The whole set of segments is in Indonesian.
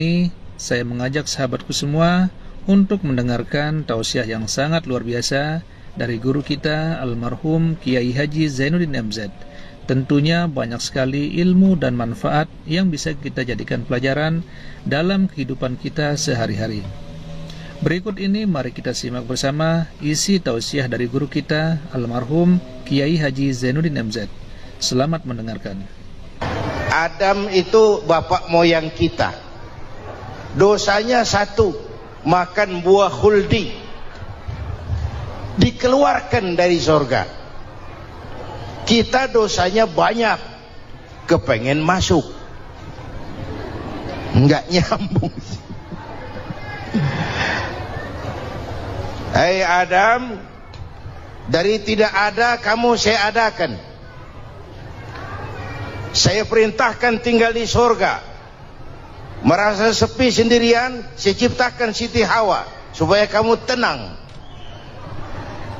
Ini saya mengajak sahabatku semua untuk mendengarkan tausiah yang sangat luar biasa dari guru kita almarhum Kiai Haji Zainuddin MZ. Tentunya banyak sekali ilmu dan manfaat yang bisa kita jadikan pelajaran dalam kehidupan kita sehari-hari. Berikut ini mari kita simak bersama isi tausiah dari guru kita almarhum Kiai Haji Zainuddin MZ. Selamat mendengarkan. Adam itu bapak moyang kita. Dosanya satu, makan buah khuldi, dikeluarkan dari surga. Kita dosanya banyak, kepengen masuk, nggak nyambung. Hai Adam, dari tidak ada kamu saya adakan. Saya perintahkan tinggal di surga. Merasa sepi sendirian, saya ciptakan Siti Hawa supaya kamu tenang.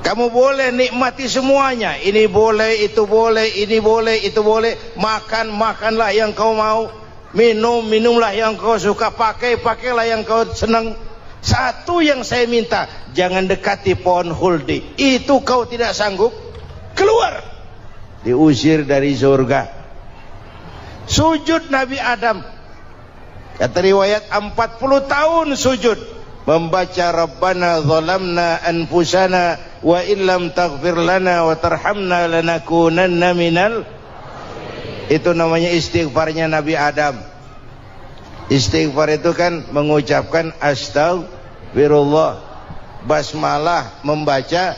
Kamu boleh nikmati semuanya. Ini boleh, itu boleh, ini boleh, itu boleh. Makan, makanlah yang kau mau. Minum, minumlah yang kau suka. Pakai, pakailah yang kau senang. Satu yang saya minta, jangan dekati pohon khuldi. Itu kau tidak sanggup, keluar. Diusir dari surga. Sujud Nabi Adam. Kata riwayat 40 tahun sujud membaca Rabbana zalamna anfusana wa illam taghfir lana wa tarhamna lanakunanna minal. Itu namanya istighfarnya Nabi Adam. Istighfar itu kan mengucapkan astagfirullah, basmalah, membaca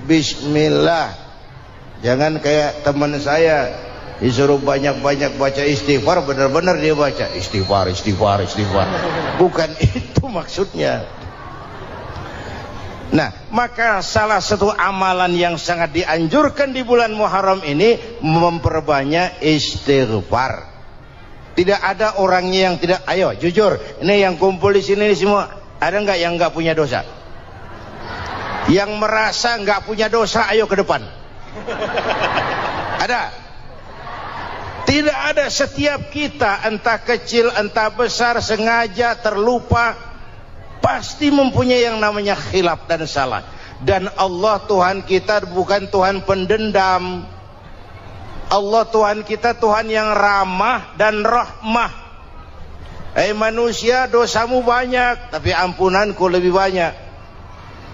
bismillah. Jangan kayak teman saya disuruh banyak-banyak baca istighfar, benar-benar dia baca istighfar, istighfar, istighfar. Bukan itu maksudnya. Nah, maka salah satu amalan yang sangat dianjurkan di bulan Muharram ini memperbanyak istighfar. Tidak ada orangnya yang tidak. Ayo jujur, ini yang kumpul di sini semua, ada nggak yang nggak punya dosa? Yang merasa nggak punya dosa, ayo ke depan. Ada? Tidak ada. Setiap kita, entah kecil entah besar, sengaja terlupa, pasti mempunyai yang namanya khilaf dan salah. Dan Allah Tuhan kita bukan Tuhan pendendam. Allah Tuhan kita Tuhan yang ramah dan rahmah. Manusia, dosamu banyak, tapi ampunanku lebih banyak.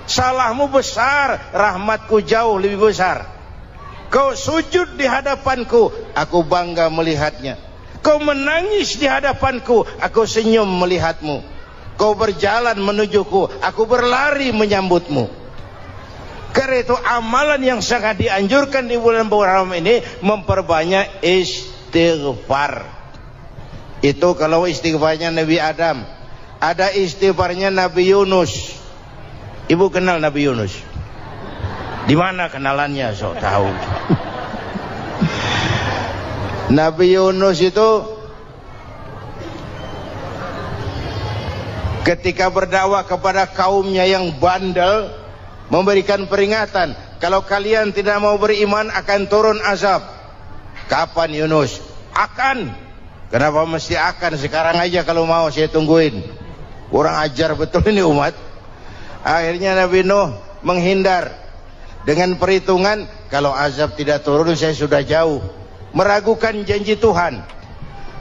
Salahmu besar, rahmatku jauh lebih besar. Kau sujud di hadapanku, aku bangga melihatnya. Kau menangis di hadapanku, aku senyum melihatmu. Kau berjalan menujuku, aku berlari menyambutmu. Karena itu amalan yang sangat dianjurkan di bulan Muharram ini memperbanyak istighfar. Itu kalau istighfarnya Nabi Adam. Ada istighfarnya Nabi Yunus. Ibu kenal Nabi Yunus? Di mana kenalannya? Sok tahu. Nabi Yunus itu ketika berdakwah kepada kaumnya yang bandel, memberikan peringatan, kalau kalian tidak mau beriman akan turun azab. Kapan Yunus? Akan. Kenapa mesti akan? Sekarang aja kalau mau, saya tungguin. Kurang ajar betul ini umat. Akhirnya Nabi Nuh menghindar dengan perhitungan, kalau azab tidak turun saya sudah jauh. Meragukan janji Tuhan.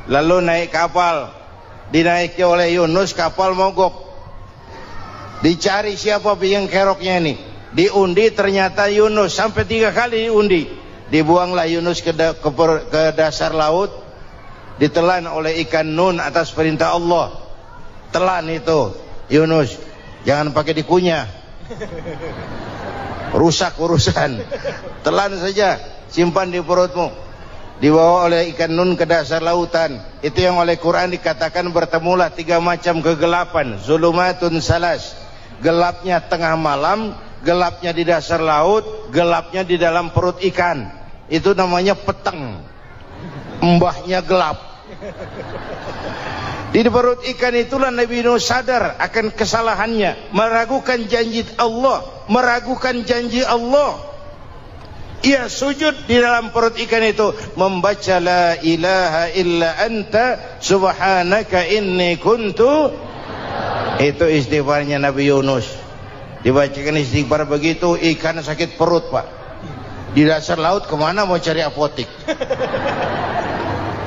Lalu naik kapal, dinaiki oleh Yunus, kapal mogok. Dicari siapa biang keroknya ini. Diundi, ternyata Yunus. Sampai 3 kali diundi. Dibuanglah Yunus ke dasar laut. Ditelan oleh ikan nun atas perintah Allah. Telan itu Yunus, jangan pakai dikunyah, rusak urusan. Telan saja, simpan di perutmu. Dibawa oleh ikan nun ke dasar lautan. Itu yang oleh Quran dikatakan bertemulah 3 macam kegelapan. Zulumatun salas. Gelapnya tengah malam, gelapnya di dasar laut, gelapnya di dalam perut ikan. Itu namanya peteng. Mbahnya gelap. Di perut ikan itulah Nabi Nuh sadar akan kesalahannya, meragukan janji Allah, meragukan janji Allah. ia sujud di dalam perut ikan itu membaca la ilaha illa anta subhanaka inni kuntu. Itu istighfarnya Nabi Yunus. Dibacakan istighfar begitu, ikan sakit perut Pak. Di dasar laut kemana mau cari apotik?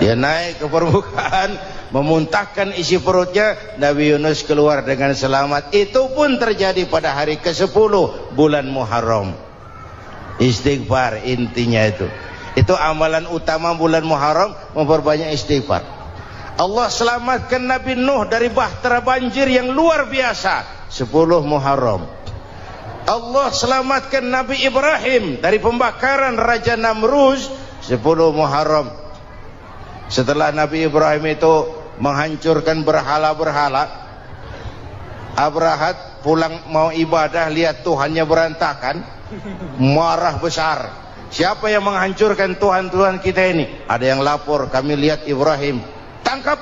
Dia naik ke permukaan, memuntahkan isi perutnya, Nabi Yunus keluar dengan selamat. Itu pun terjadi pada hari ke-10 bulan Muharram. Istighfar intinya itu. Itu amalan utama bulan Muharram, memperbanyak istighfar. Allah selamatkan Nabi Nuh dari bahtera banjir yang luar biasa 10 Muharram. Allah selamatkan Nabi Ibrahim dari pembakaran Raja Namruz 10 Muharram. Setelah Nabi Ibrahim itu menghancurkan berhala-berhala, Abrahat pulang mau ibadah, lihat Tuhannya berantakan, marah besar. Siapa yang menghancurkan Tuhan-Tuhan kita ini? Ada yang lapor, kami lihat Ibrahim. Tangkap.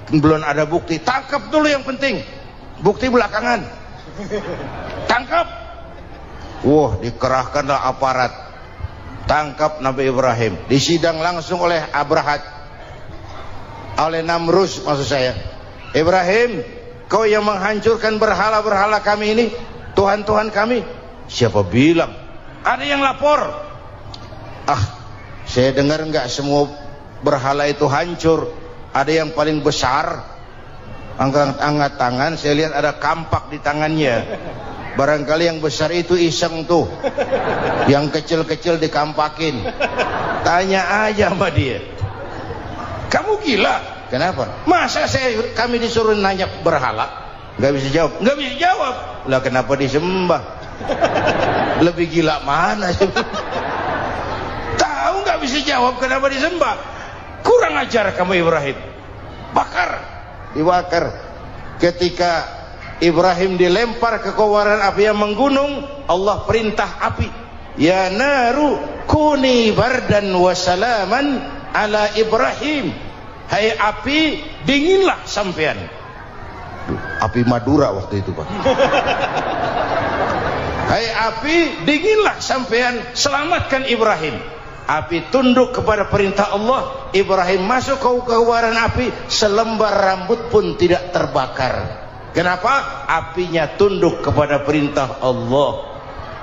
Belum ada bukti, tangkap dulu yang penting, bukti belakangan. Tangkap. Wah, dikerahkanlah aparat, tangkap Nabi Ibrahim, disidang langsung oleh Abrahat, oleh Namruz maksud saya. Ibrahim, kau yang menghancurkan berhala-berhala kami ini, Tuhan-Tuhan kami. Siapa bilang? Ada yang lapor. Saya dengar enggak semua berhala itu hancur. Ada yang paling besar, angkat tangan, saya lihat ada kampak di tangannya. Barangkali yang besar itu iseng tuh, yang kecil-kecil dikampakin. Tanya aja sama dia, kamu gila? Kenapa? Masa kami disuruh nanya berhala? Nggak bisa jawab. Nggak bisa jawab. Lah kenapa disembah? Lebih gila mana sih? Tahu nggak bisa jawab kenapa disembah? Kurang ajar kamu Ibrahim. Bakar, dibakar. Ketika Ibrahim dilempar ke kobaran api yang menggunung, Allah perintah api, ya naru kuni bardan wa salaman ala Ibrahim. Hai api, dinginlah sampean. Api Madura waktu itu Pak. Hai api, dinginlah sampean, selamatkan Ibrahim. Api tunduk kepada perintah Allah. Ibrahim masuk ke kobaran api, selembar rambut pun tidak terbakar. Kenapa? Apinya tunduk kepada perintah Allah.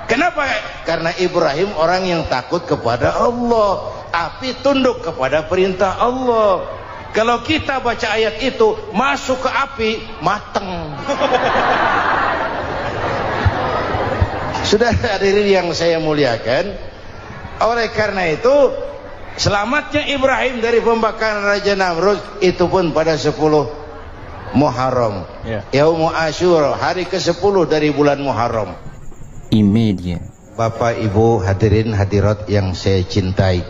Kenapa? Karena Ibrahim orang yang takut kepada Allah. Api tunduk kepada perintah Allah. Kalau kita baca ayat itu, masuk ke api, mateng. Sudah hadirin yang saya muliakan, oleh karena itu selamatnya Ibrahim dari pembakaran Raja Namrud itu pun pada 10 Muharram, Yaumul Asyura, hari ke-10 dari bulan Muharram. Imedia. Bapak Ibu hadirin hadirat yang saya cintai,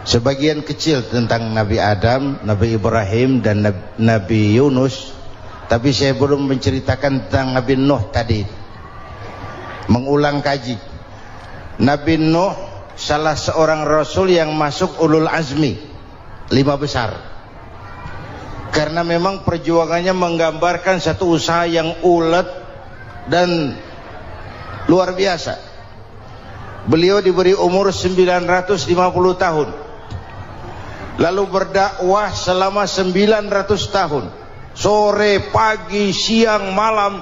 sebagian kecil tentang Nabi Adam, Nabi Ibrahim dan Nabi Yunus, tapi saya belum menceritakan tentang Nabi Nuh tadi. Mengulang kaji, Nabi Nuh salah seorang rasul yang masuk ulul azmi 5 besar, karena memang perjuangannya menggambarkan satu usaha yang ulet dan luar biasa. Beliau diberi umur 950 tahun, lalu berdakwah selama 900 tahun, sore, pagi, siang, malam,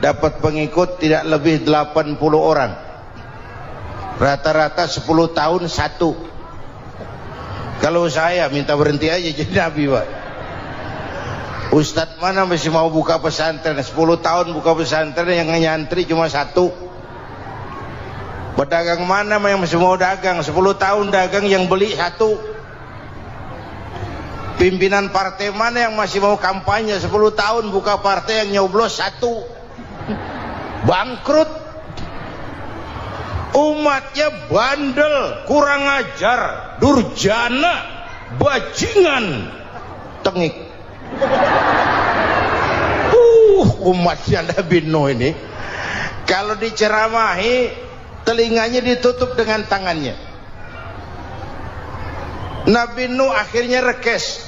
dapat pengikut tidak lebih 80 orang. Rata-rata 10 tahun satu. Kalau saya minta berhenti aja jadi nabi Pak. Ustadz mana masih mau buka pesantren 10 tahun buka pesantren, yang nyantri cuma satu. Pedagang mana yang masih mau dagang 10 tahun dagang, yang beli satu. Pimpinan partai mana yang masih mau kampanye 10 tahun buka partai, yang nyoblos satu. Bangkrut. Umatnya bandel, kurang ajar, durjana, bajingan, tengik. Umatnya Nabi Nuh ini kalau diceramahi telinganya ditutup dengan tangannya. Nabi Nuh akhirnya rekes,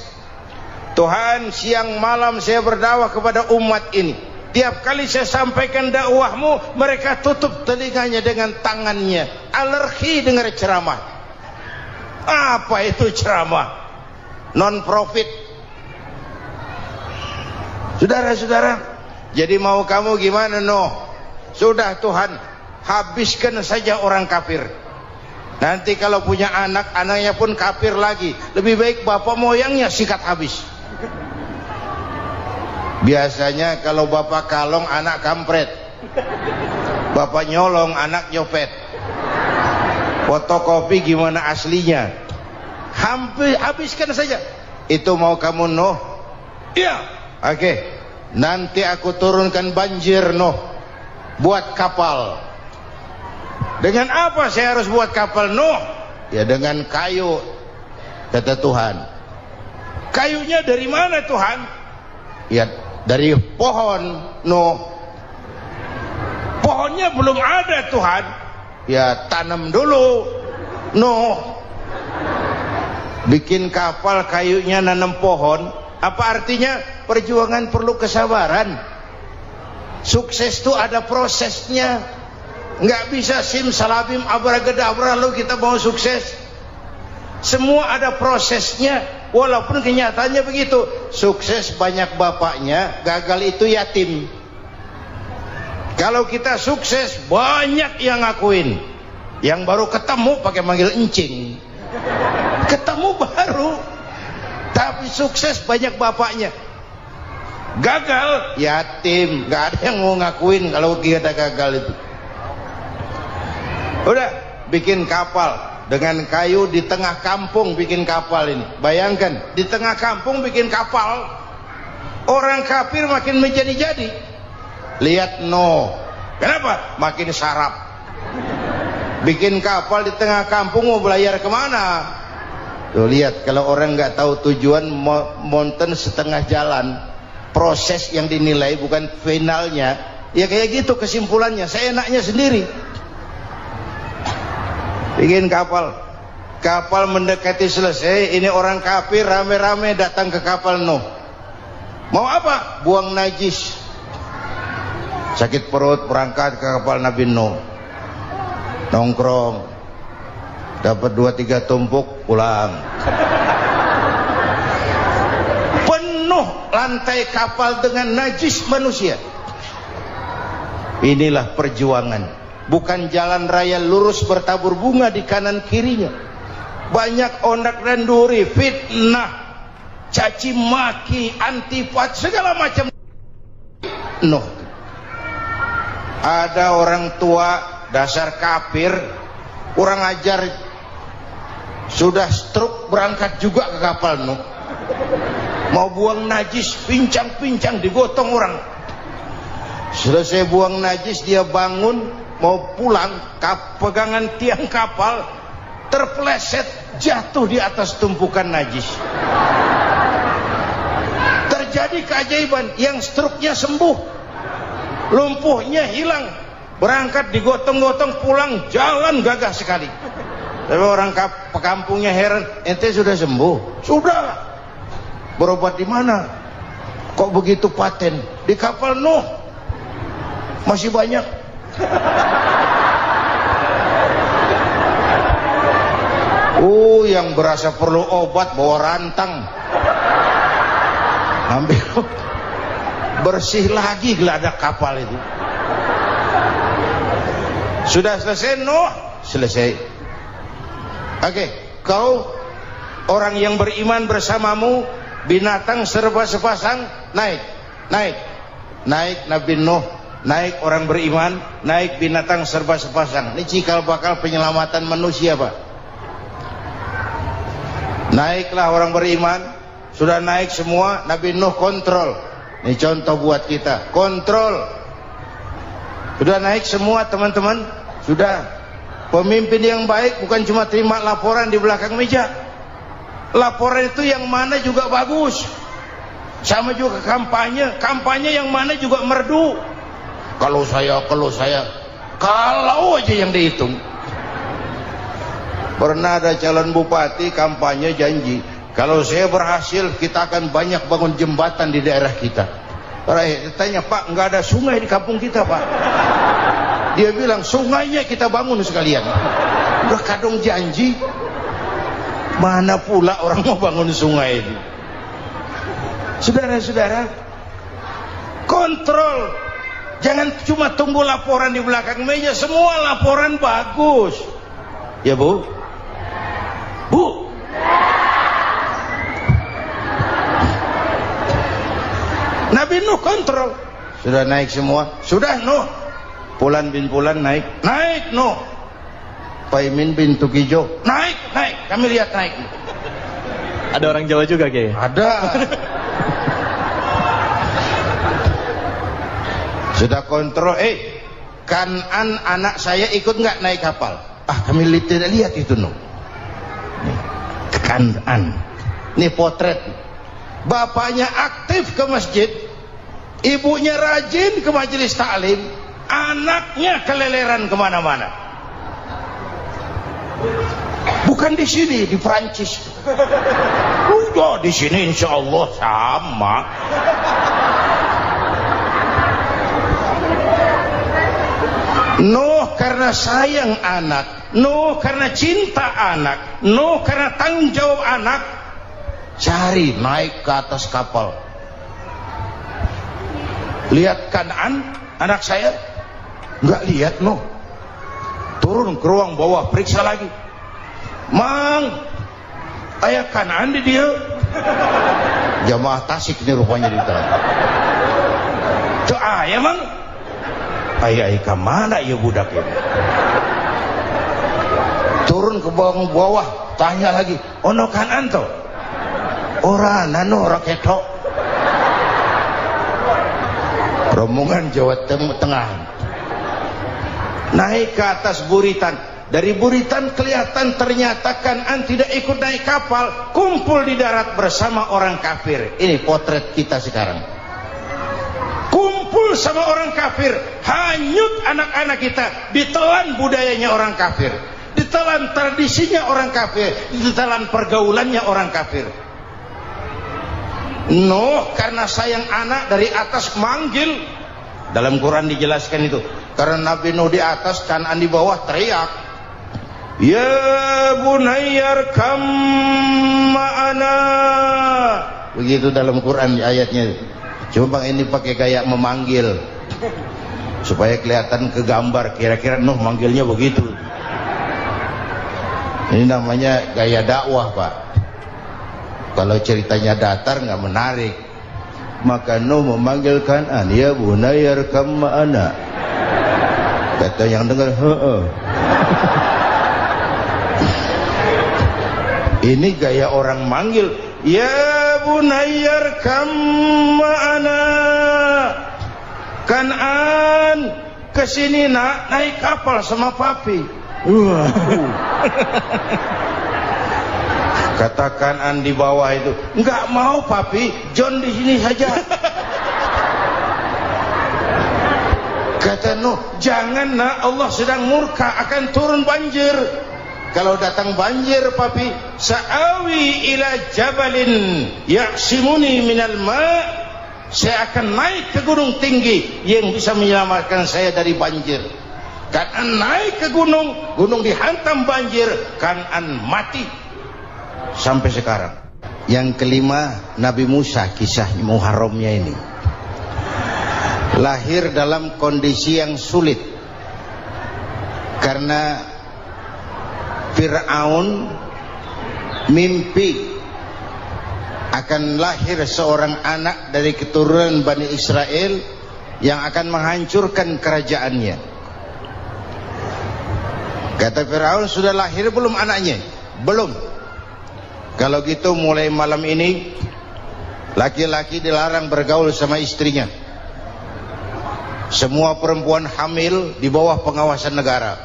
Tuhan siang malam saya berdakwah kepada umat ini, Tiap kali saya sampaikan dakwahmu, mereka tutup telinganya dengan tangannya. Alergi dengar ceramah. Apa itu ceramah? Non profit. Saudara-saudara, jadi mau kamu gimana? Sudah Tuhan, habiskan saja orang kafir. Nanti kalau punya anak, anaknya pun kafir lagi. Lebih baik bapak moyangnya sikat habis. Biasanya kalau bapak kalong, anak kampret. Bapak nyolong, anak nyopet. Fotokopi gimana aslinya? Hampir habiskan saja. Itu mau kamu Iya. Oke. Nanti aku turunkan banjir buat kapal. Dengan apa saya harus buat kapal Ya dengan kayu, kata Tuhan. Kayunya dari mana Tuhan? Ya dari pohon. Pohonnya belum ada Tuhan. Ya tanam dulu. Bikin kapal kayunya nanam pohon. Apa artinya? Perjuangan perlu kesabaran. Sukses itu ada prosesnya. Nggak bisa simsalabim abracadabra lalu kita mau sukses. Semua ada prosesnya. Walaupun kenyataannya begitu. Sukses banyak bapaknya, gagal itu yatim. Kalau kita sukses banyak yang ngakuin. Yang baru ketemu pakai manggil encing. Ketemu baru, tapi sukses banyak bapaknya. Gagal yatim, nggak ada yang mau ngakuin kalau kita gagal itu. Udah bikin kapal dengan kayu di tengah kampung, bikin kapal ini. Bayangkan di tengah kampung bikin kapal. Orang kafir makin menjadi-jadi. Lihat kenapa? Makin sarap. Bikin kapal di tengah kampung mau belayar kemana? Tuh lihat, kalau orang nggak tahu tujuan, mountain setengah jalan. Proses yang dinilai bukan finalnya. Ya kayak gitu kesimpulannya. Saya enaknya sendiri. Bikin kapal. Kapal mendekati selesai. Ini orang kafir rame-rame datang ke kapal Mau apa? Buang najis. Sakit perut berangkat ke kapal Nabi Nongkrong. Dapat 2-3 tumpuk pulang. Penuh lantai kapal dengan najis manusia. Inilah perjuangan. Bukan jalan raya lurus bertabur bunga di kanan kirinya. Banyak ondak dan duri, fitnah, caci maki, antipat, segala macam. Ada orang tua dasar kafir, kurang ajar, sudah stroke berangkat juga ke kapal mau buang najis, pincang-pincang digotong orang. Selesai buang najis dia bangun mau pulang, pegangan tiang kapal terpeleset jatuh di atas tumpukan najis. Terjadi keajaiban, yang stroke-nya sembuh, lumpuhnya hilang, berangkat digotong-gotong pulang, jalan gagah sekali. Tapi orang kampungnya heran, ente sudah sembuh? Sudah. Berobat di mana? Kok begitu paten? Di kapal masih banyak. Yang berasa perlu obat bawa rantang, ambil bersih lagi geladak kapal itu. Sudah selesai selesai. Oke, kau orang yang beriman bersamamu, binatang serba sepasang, naik Nabi Nuh, naik orang beriman, naik binatang serba sepasang. Ini cikal bakal penyelamatan manusia, Pak. Naiklah orang beriman, sudah naik semua, Nabi Nuh kontrol. Ini contoh buat kita, kontrol. Sudah naik semua teman-teman, sudah. Pemimpin yang baik bukan cuma terima laporan di belakang meja. Laporan itu yang mana juga bagus. Sama juga kampanye yang mana juga merdu. Kalau saya, kalau aja yang dihitung. Pernah ada calon bupati kampanye janji, kalau saya berhasil kita akan banyak bangun jembatan di daerah kita. Rakyat tanya, Pak, nggak ada sungai di kampung kita, Pak. Dia bilang, sungainya kita bangun sekalian. Udah kadung janji, mana pula orang mau bangun sungai itu. Saudara-saudara, kontrol. Jangan cuma tunggu laporan di belakang meja. Semua laporan bagus. Ya, Bu? Bu? Nabi Nuh kontrol. Sudah naik semua? Sudah, Nuh. Pulan bin Pulan naik. Naik, Nuh. Paimin bin Tukijo. Naik. Kami lihat naik. Ada orang Jawa juga, Kiai? Ada. Sudah kontrol. Kanan anak saya ikut nggak naik kapal? Kami tidak lihat itu, Nuh. Kanan. Ini potret. Bapaknya aktif ke masjid, ibunya rajin ke majelis taklim, anaknya keleleran kemana-mana. Bukan di sini, di Prancis. Udah di sini insya Allah sama. Nuh karena sayang anak, Nuh karena cinta anak, Nuh karena tanggung jawab anak, cari naik ke atas kapal. Lihat Kanaan anak saya? Nggak lihat, Nuh. Turun ke ruang bawah, periksa lagi. Mang, ayah Kanaan di dia. Jamaah Tasik ini rupanya di dalam. Tuh ayah, Mang. Ayah ke mana ya budak ini? Turun ke bawah, tanya lagi. Ono Kanaan tuh? Orang nano orang ketok. Rombongan Jawa Tengah naik ke atas buritan. Dari buritan kelihatan ternyata Kanaan tidak ikut naik kapal, kumpul di darat bersama orang kafir. Ini potret kita sekarang. Kumpul sama orang kafir, hanyut anak-anak kita, ditelan budayanya orang kafir, ditelan tradisinya orang kafir, ditelan pergaulannya orang kafir. Nuh karena sayang anak dari atas manggil. Dalam Quran dijelaskan itu. Karena Nabi Nuh di atas, Kanaan di bawah, teriak, ya bunayyar kam ma'ana. Begitu dalam Quran ayatnya. Coba Bang ini pakai gaya memanggil supaya kelihatan kegambar. Kira-kira Nuh manggilnya begitu. Ini namanya gaya dakwah, Pak. Kalau ceritanya datar nggak menarik. Maka Nuh memanggil Kanaan, ya bunayyar kam ma'ana. Kata yang dengar, ini gaya orang manggil, ya bunayyar kam ma'ana. Kanaan, kesini nak, naik kapal sama papi. Kata Kanaan di bawah itu, enggak mau papi, John di sini saja. Kata Nuh, jangan nak, Allah sedang murka, akan turun banjir. Kalau datang banjir papi, sa'awi ila jabalin ya'simuni minal ma', saya akan naik ke gunung tinggi yang bisa menyelamatkan saya dari banjir. Kanaan naik ke gunung, gunung dihantam banjir, Kanaan mati. Sampai sekarang. Yang kelima, Nabi Musa, kisah Muharramnya ini. Lahir dalam kondisi yang sulit karena Fir'aun mimpi akan lahir seorang anak dari keturunan Bani Israel yang akan menghancurkan kerajaannya. Kata Fir'aun, sudah lahir belum anaknya? Belum. Kalau gitu mulai malam ini laki-laki dilarang bergaul sama istrinya. Semua perempuan hamil di bawah pengawasan negara.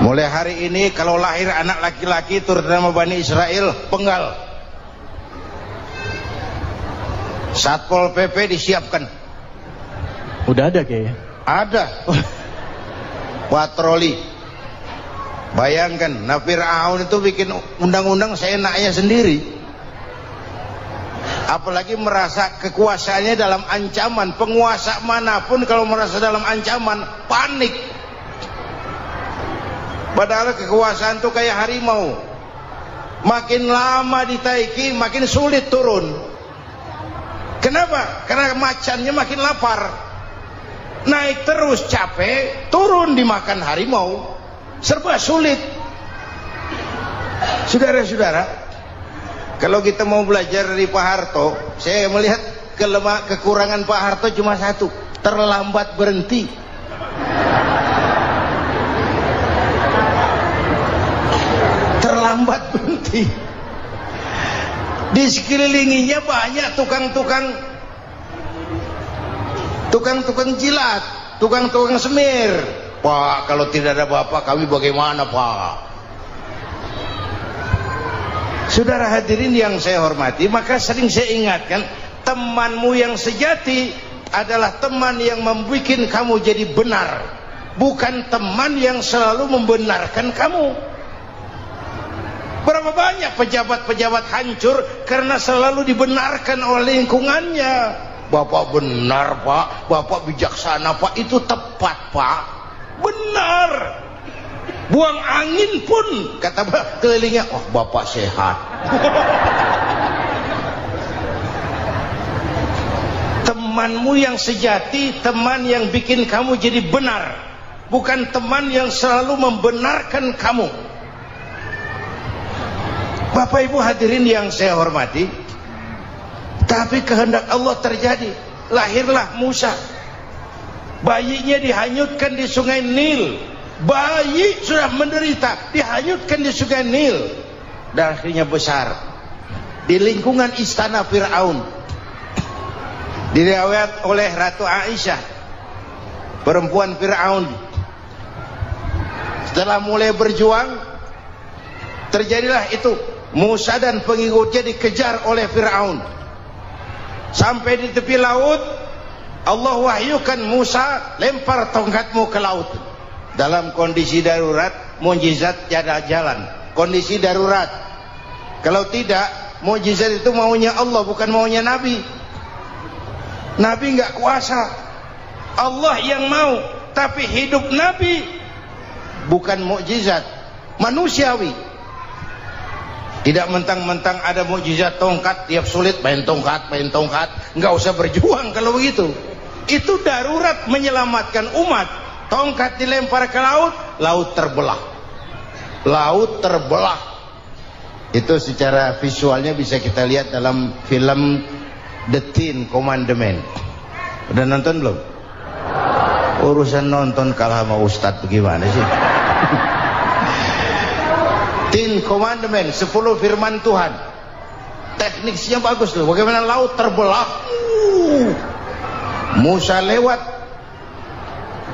Mulai hari ini kalau lahir anak laki-laki terutama Bani Israel, penggal. Satpol PP disiapkan. Udah ada kayaknya. Ada. Patroli. Bayangkan, Fir'aun itu bikin undang-undang seenaknya sendiri. Apalagi merasa kekuasaannya dalam ancaman. Penguasa manapun kalau merasa dalam ancaman, panik. Padahal kekuasaan itu kayak harimau, makin lama ditaiki makin sulit turun. Kenapa? Karena macannya makin lapar, naik terus capek, turun dimakan harimau, serba sulit. Saudara-saudara, kalau kita mau belajar dari Pak Harto, saya melihat kekurangan Pak Harto cuma satu, terlambat berhenti. Terlambat berhenti. Di sekelilinginya banyak tukang-tukang jilat, tukang-tukang semir. Pak, kalau tidak ada bapak kami bagaimana, Pak? Saudara hadirin yang saya hormati, maka sering saya ingatkan, temanmu yang sejati adalah teman yang membuat kamu jadi benar, bukan teman yang selalu membenarkan kamu. Berapa banyak pejabat-pejabat hancur karena selalu dibenarkan oleh lingkungannya. Bapak benar, Pak, Bapak bijaksana, Pak, itu tepat, Pak, benar. Buang angin pun kata kelilingnya, oh Bapak sehat. Temanmu yang sejati, teman yang bikin kamu jadi benar, bukan teman yang selalu membenarkan kamu. Bapak Ibu hadirin yang saya hormati, tapi kehendak Allah terjadi. Lahirlah Musa, bayinya dihanyutkan di sungai Nil. Bayi sudah menderita, dihanyutkan di sungai Nil, dan akhirnya besar di lingkungan istana Fir'aun. Diriwayat oleh Ratu Aisyah, perempuan Fir'aun, setelah mulai berjuang, terjadilah itu. Musa dan pengikutnya dikejar oleh Fir'aun sampai di tepi laut. Allah wahyukan, Musa, lempar tongkatmu ke laut. Dalam kondisi darurat, mukjizat tiada jalan. Kondisi darurat. Kalau tidak, mukjizat itu maunya Allah, bukan maunya Nabi. Nabi nggak kuasa, Allah yang mau. Tapi hidup Nabi bukan mukjizat, manusiawi. Tidak mentang-mentang ada mukjizat tongkat, tiap sulit main tongkat, nggak usah berjuang kalau begitu. Itu darurat menyelamatkan umat. Tongkat dilempar ke laut, laut terbelah. Laut terbelah. Itu secara visualnya bisa kita lihat dalam film The Ten Commandments. Udah nonton belum? Urusan nonton kalah sama Ustadz, bagaimana sih? Ten Commandments, 10 firman Tuhan. Tekniknya bagus loh. Bagaimana laut terbelah. Musa lewat,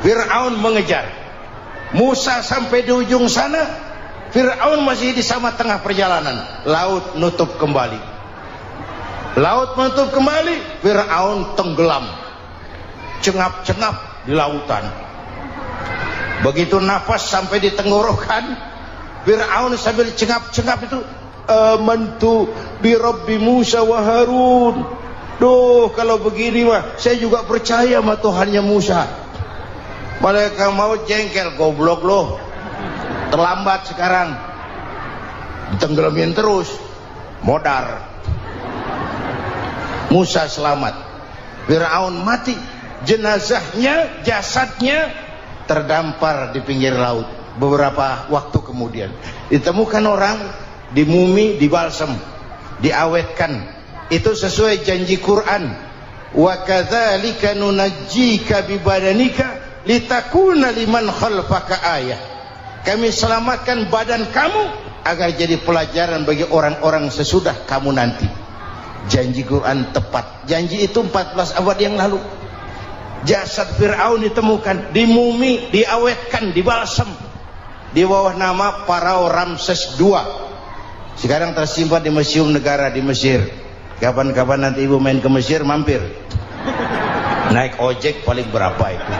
Fir'aun mengejar. Musa sampai di ujung sana, Fir'aun masih di sama tengah perjalanan. Laut nutup kembali. Laut menutup kembali, Fir'aun tenggelam, cengap-cengap di lautan. Begitu nafas sampai di tenggorokan, Fir'aun sambil cengap-cengap itu, amantu bi Rabbi Musa wa Harun. Duh, kalau begini mah saya juga percaya sama Tuhannya Musa. Malaikat maut jengkel, goblok loh, terlambat sekarang, ditenggelamin terus, modar. Musa selamat, Fir'aun mati, jenazahnya, jasadnya terdampar di pinggir laut. Beberapa waktu kemudian ditemukan orang, dimumi, dibalsem, diawetkan. Itu sesuai janji Quran, wa kadzalika nunajjika bi badanika litakuna liman khalfaka ayah. Kami selamatkan badan kamu agar jadi pelajaran bagi orang-orang sesudah kamu nanti. Janji Quran tepat. Janji itu 14 abad yang lalu. Jasad Fir'aun ditemukan, dimumi, diawetkan, dibalsem di bawah nama Farao Ramses II. Sekarang tersimpan di Museum Negara di Mesir. Kapan-kapan nanti ibu main ke Mesir, mampir. Naik ojek paling berapa itu?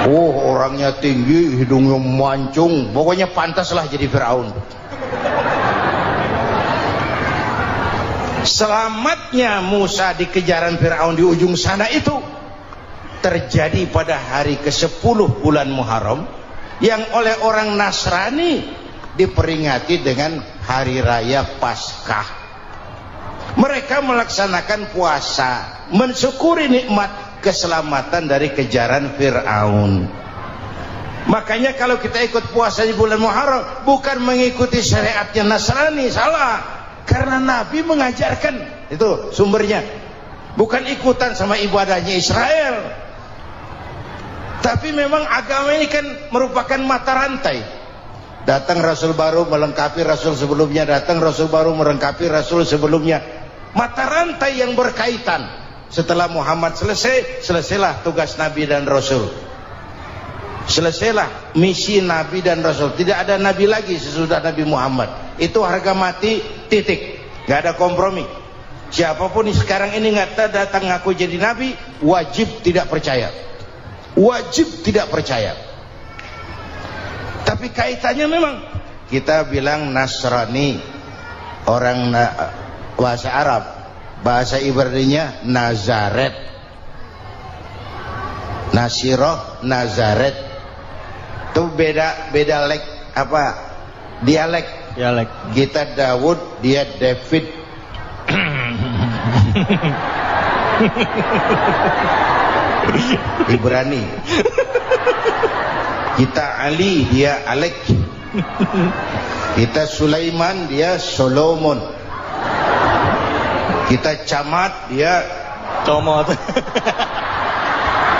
Oh, orangnya tinggi, hidungnya mancung, pokoknya pantaslah jadi Fir'aun. Selamatnya Musa di kejaran Fir'aun di ujung sana itu terjadi pada hari ke-10 bulan Muharram, yang oleh orang Nasrani diperingati dengan hari raya Paskah. Mereka melaksanakan puasa mensyukuri nikmat keselamatan dari kejaran Fir'aun. Makanya kalau kita ikut puasa di bulan Muharram bukan mengikuti syariatnya Nasrani, salah. Karena Nabi mengajarkan, itu sumbernya. Bukan ikutan sama ibadahnya Israel. Tapi memang agama ini kan merupakan mata rantai. Datang Rasul baru melengkapi Rasul sebelumnya, datang Rasul baru melengkapi Rasul sebelumnya. Mata rantai yang berkaitan. Setelah Muhammad selesai, selesailah tugas Nabi dan Rasul. Selesailah misi Nabi dan Rasul. Tidak ada Nabi lagi sesudah Nabi Muhammad. Itu harga mati, titik. Gak ada kompromi. Siapapun sekarang ini nggak datang ngaku jadi Nabi, wajib tidak percaya. Wajib tidak percaya. Tapi kaitannya memang kita bilang Nasrani, orang bahasa Arab, bahasa Ibraninya Nazaret, Nasiroh, Nazaret. Itu beda dialek. Kita Daud, dia David. Ibrani. Kita Ali, dia Alek. Kita Sulaiman, dia Solomon. Kita Camat, dia Comot.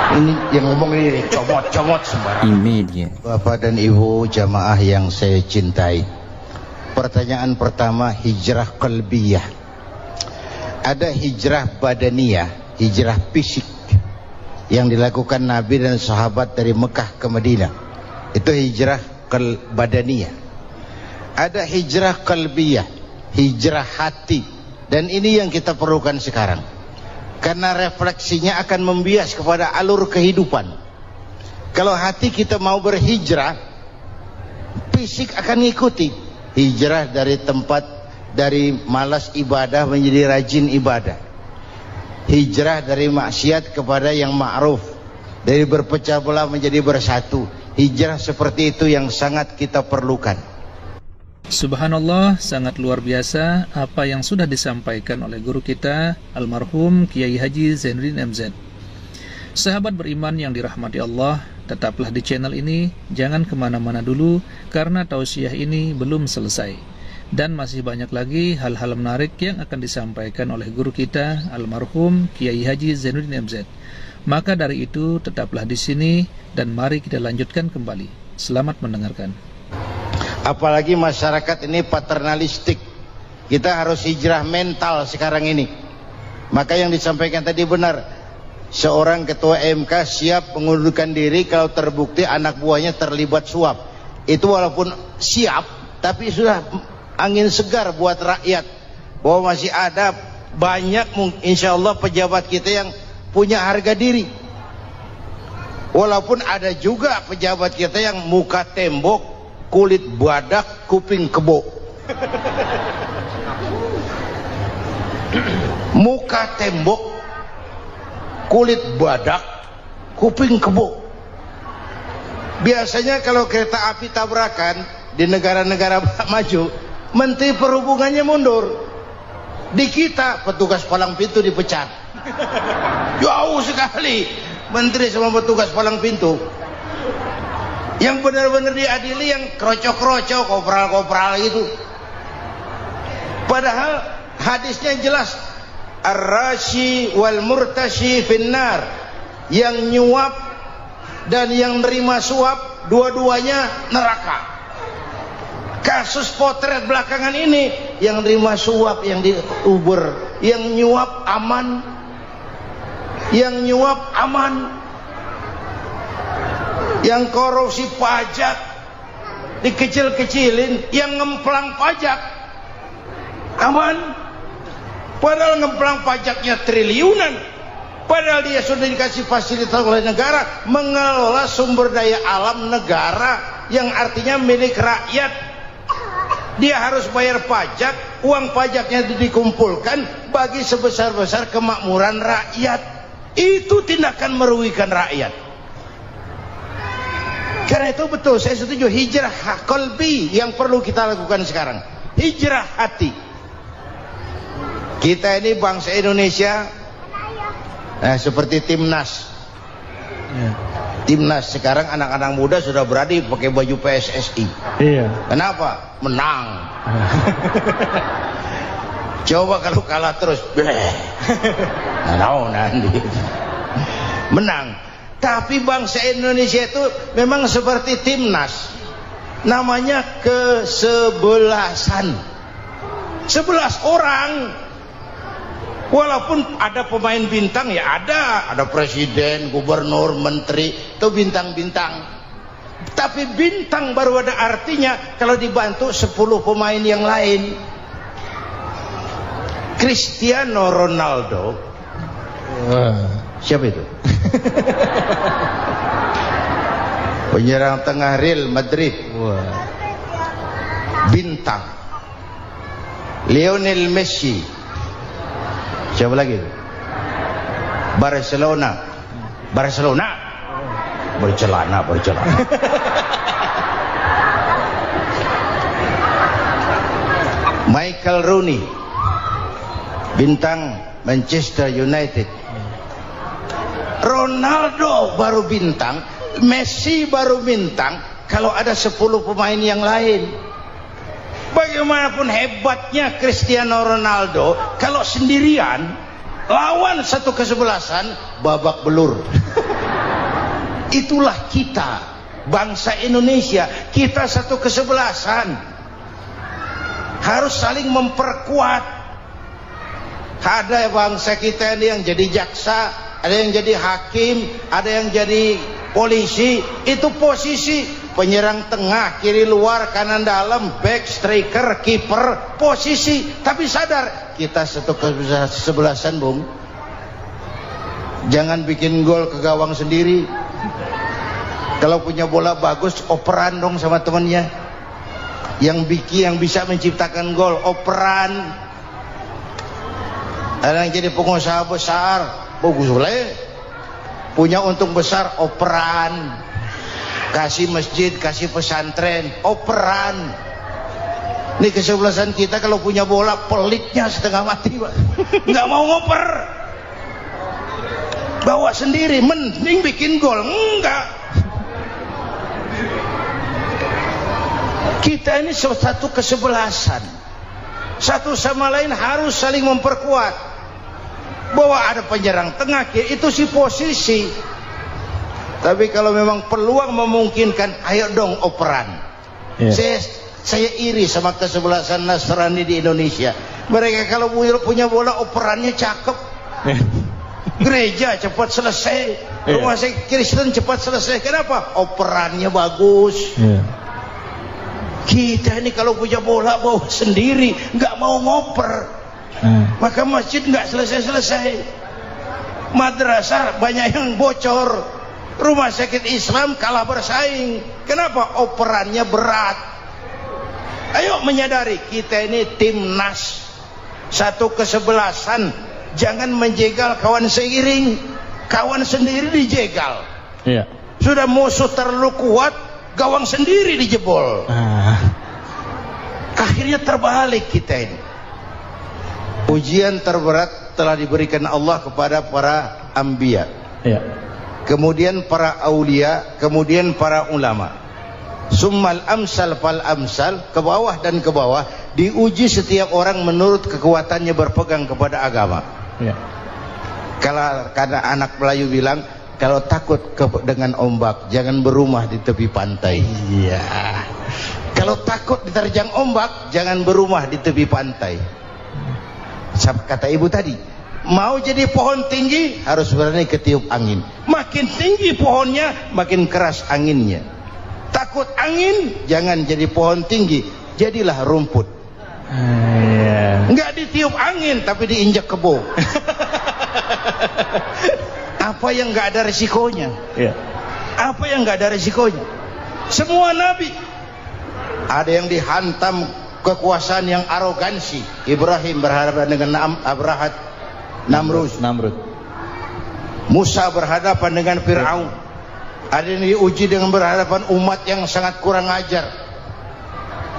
Ini yang ngomong ini comot sembarang. Ini dia. Bapak dan Ibu jamaah yang saya cintai, pertanyaan pertama, hijrah qalbiyah. Ada hijrah badaniyah, hijrah fisik yang dilakukan Nabi dan sahabat dari Mekah ke Madinah. Itu hijrah badaniyah. Ada hijrah qalbiyah, hijrah hati. Dan ini yang kita perlukan sekarang. Karena refleksinya akan membias kepada alur kehidupan. Kalau hati kita mau berhijrah, fisik akan ngikuti. Hijrah dari tempat, dari malas ibadah menjadi rajin ibadah. Hijrah dari maksiat kepada yang ma'ruf, dari berpecah belah menjadi bersatu. Hijrah seperti itu yang sangat kita perlukan. Subhanallah, sangat luar biasa apa yang sudah disampaikan oleh guru kita almarhum Kiai Haji Zainuddin MZ. Sahabat beriman yang dirahmati Allah, tetaplah di channel ini, jangan kemana-mana dulu karena tausiah ini belum selesai. Dan masih banyak lagi hal-hal menarik yang akan disampaikan oleh guru kita almarhum Kiai Haji Zainuddin MZ. Maka dari itu tetaplah di sini dan mari kita lanjutkan kembali. Selamat mendengarkan. Apalagi masyarakat ini paternalistik. Kita harus hijrah mental sekarang ini. Maka yang disampaikan tadi benar. Seorang ketua MK siap mengundurkan diri kalau terbukti anak buahnya terlibat suap. Itu walaupun siap, tapi sudah angin segar buat rakyat. Bahwa masih ada banyak insya Allah pejabat kita yang punya harga diri. Walaupun ada juga pejabat kita yang muka tembok, kulit badak, kuping kebo. Muka tembok, kulit badak, kuping kebo. Biasanya kalau kereta api tabrakan di negara-negara maju, Menteri Perhubungannya mundur. Di kita petugas palang pintu dipecat. Jauh sekali menteri sama petugas palang pintu. Yang benar-benar diadili yang krocok-krocok, kopral-kopral itu. Padahal hadisnya jelas, ar-rashi wal murtashi finnar. Yang nyuap dan yang nerima suap dua-duanya neraka. Kasus potret belakangan ini, yang nerima suap yang diuber, yang nyuap aman. Yang nyuap aman. Yang korupsi pajak dikecil-kecilin, yang ngemplang pajak aman. Padahal ngemplang pajaknya triliunan. Padahal dia sudah dikasih fasilitas oleh negara mengelola sumber daya alam negara yang artinya milik rakyat. Dia harus bayar pajak, uang pajaknya itu dikumpulkan bagi sebesar-besar kemakmuran rakyat. Itu tindakan merugikan rakyat. Karena itu betul, saya setuju, hijrah qalbi yang perlu kita lakukan sekarang. Hijrah hati. Kita ini bangsa Indonesia seperti timnas. Timnas sekarang anak-anak muda sudah berani pakai baju PSSI. Iya. Kenapa? Menang. Coba kalau kalah terus, nanti menang. Tapi bangsa Indonesia itu memang seperti timnas. Namanya kesebelasan. 11 orang. Walaupun ada pemain bintang, ya ada presiden, gubernur, menteri, itu bintang-bintang. Tapi bintang baru ada artinya kalau dibantu 10 pemain yang lain. Cristiano Ronaldo, siapa itu? Penyerang tengah Real Madrid, bintang. Lionel Messi, siapa lagi? Barcelona. Bercelana. Michael Rooney, bintang Manchester United. Ronaldo baru bintang, Messi baru bintang kalau ada 10 pemain yang lain. Bagaimanapun hebatnya Cristiano Ronaldo, kalau sendirian lawan satu kesebelasan, babak belur. Itulah kita, bangsa Indonesia. Kita satu kesebelasan, harus saling memperkuat. Ada bangsa kita ini yang jadi jaksa, ada yang jadi hakim, ada yang jadi polisi. Itu posisi penyerang tengah, kiri luar, kanan dalam, back, striker, kiper, posisi. Tapi sadar kita satu kesebelasan, Bung. Jangan bikin gol ke gawang sendiri. Kalau punya bola bagus, operan dong sama temannya. Yang bisa menciptakan gol, operan. Ada yang jadi pengusaha besar, bagus boleh. Punya untung besar, operan. Kasih masjid, kasih pesantren, operan. Ini kesebelasan kita kalau punya bola, pelitnya setengah mati, Pak. Nggak mau ngoper. Bawa sendiri, mending bikin gol. Enggak. Kita ini satu kesebelasan. Satu sama lain harus saling memperkuat. Bahwa ada penyerang tengah, itu si posisi. Tapi kalau memang peluang memungkinkan, ayo dong operan. Saya iri sama kesebelasan Nasrani di Indonesia. Mereka kalau punya bola, operannya cakep. Gereja cepat selesai, rumah sakit Kristen cepat selesai. Kenapa? Operannya bagus. Kita ini kalau punya bola bawa sendiri, nggak mau ngoper, maka masjid nggak selesai-selesai. Madrasah banyak yang bocor, rumah sakit Islam kalah bersaing. Kenapa? Operannya berat. Ayo menyadari kita ini timnas, satu kesebelasan. Jangan menjegal kawan seiring, kawan sendiri dijegal. Sudah musuh terlalu kuat, gawang sendiri dijebol. Akhirnya terbalik kita ini. Ujian terberat telah diberikan Allah kepada para anbiya, kemudian para aulia, kemudian para ulama. Summal amsal fal amsal, ke bawah dan ke bawah. Diuji setiap orang menurut kekuatannya berpegang kepada agama. Kalau karena anak Melayu bilang, kalau takut dengan ombak, jangan berumah di tepi pantai. Kalau takut diterjang ombak, jangan berumah di tepi pantai. Kata ibu tadi, mau jadi pohon tinggi harus berani ketiup angin. Makin tinggi pohonnya, makin keras anginnya. Takut angin, jangan jadi pohon tinggi, jadilah rumput. Enggak ditiup angin, tapi diinjak kebo. Apa yang enggak ada resikonya? Apa yang enggak ada resikonya? Semua nabi, ada yang dihantam kekuasaan yang arogansi. Ibrahim berhadapan dengan Namrud. Musa berhadapan dengan Fir'aun. Ada yang diuji dengan berhadapan umat yang sangat kurang ajar.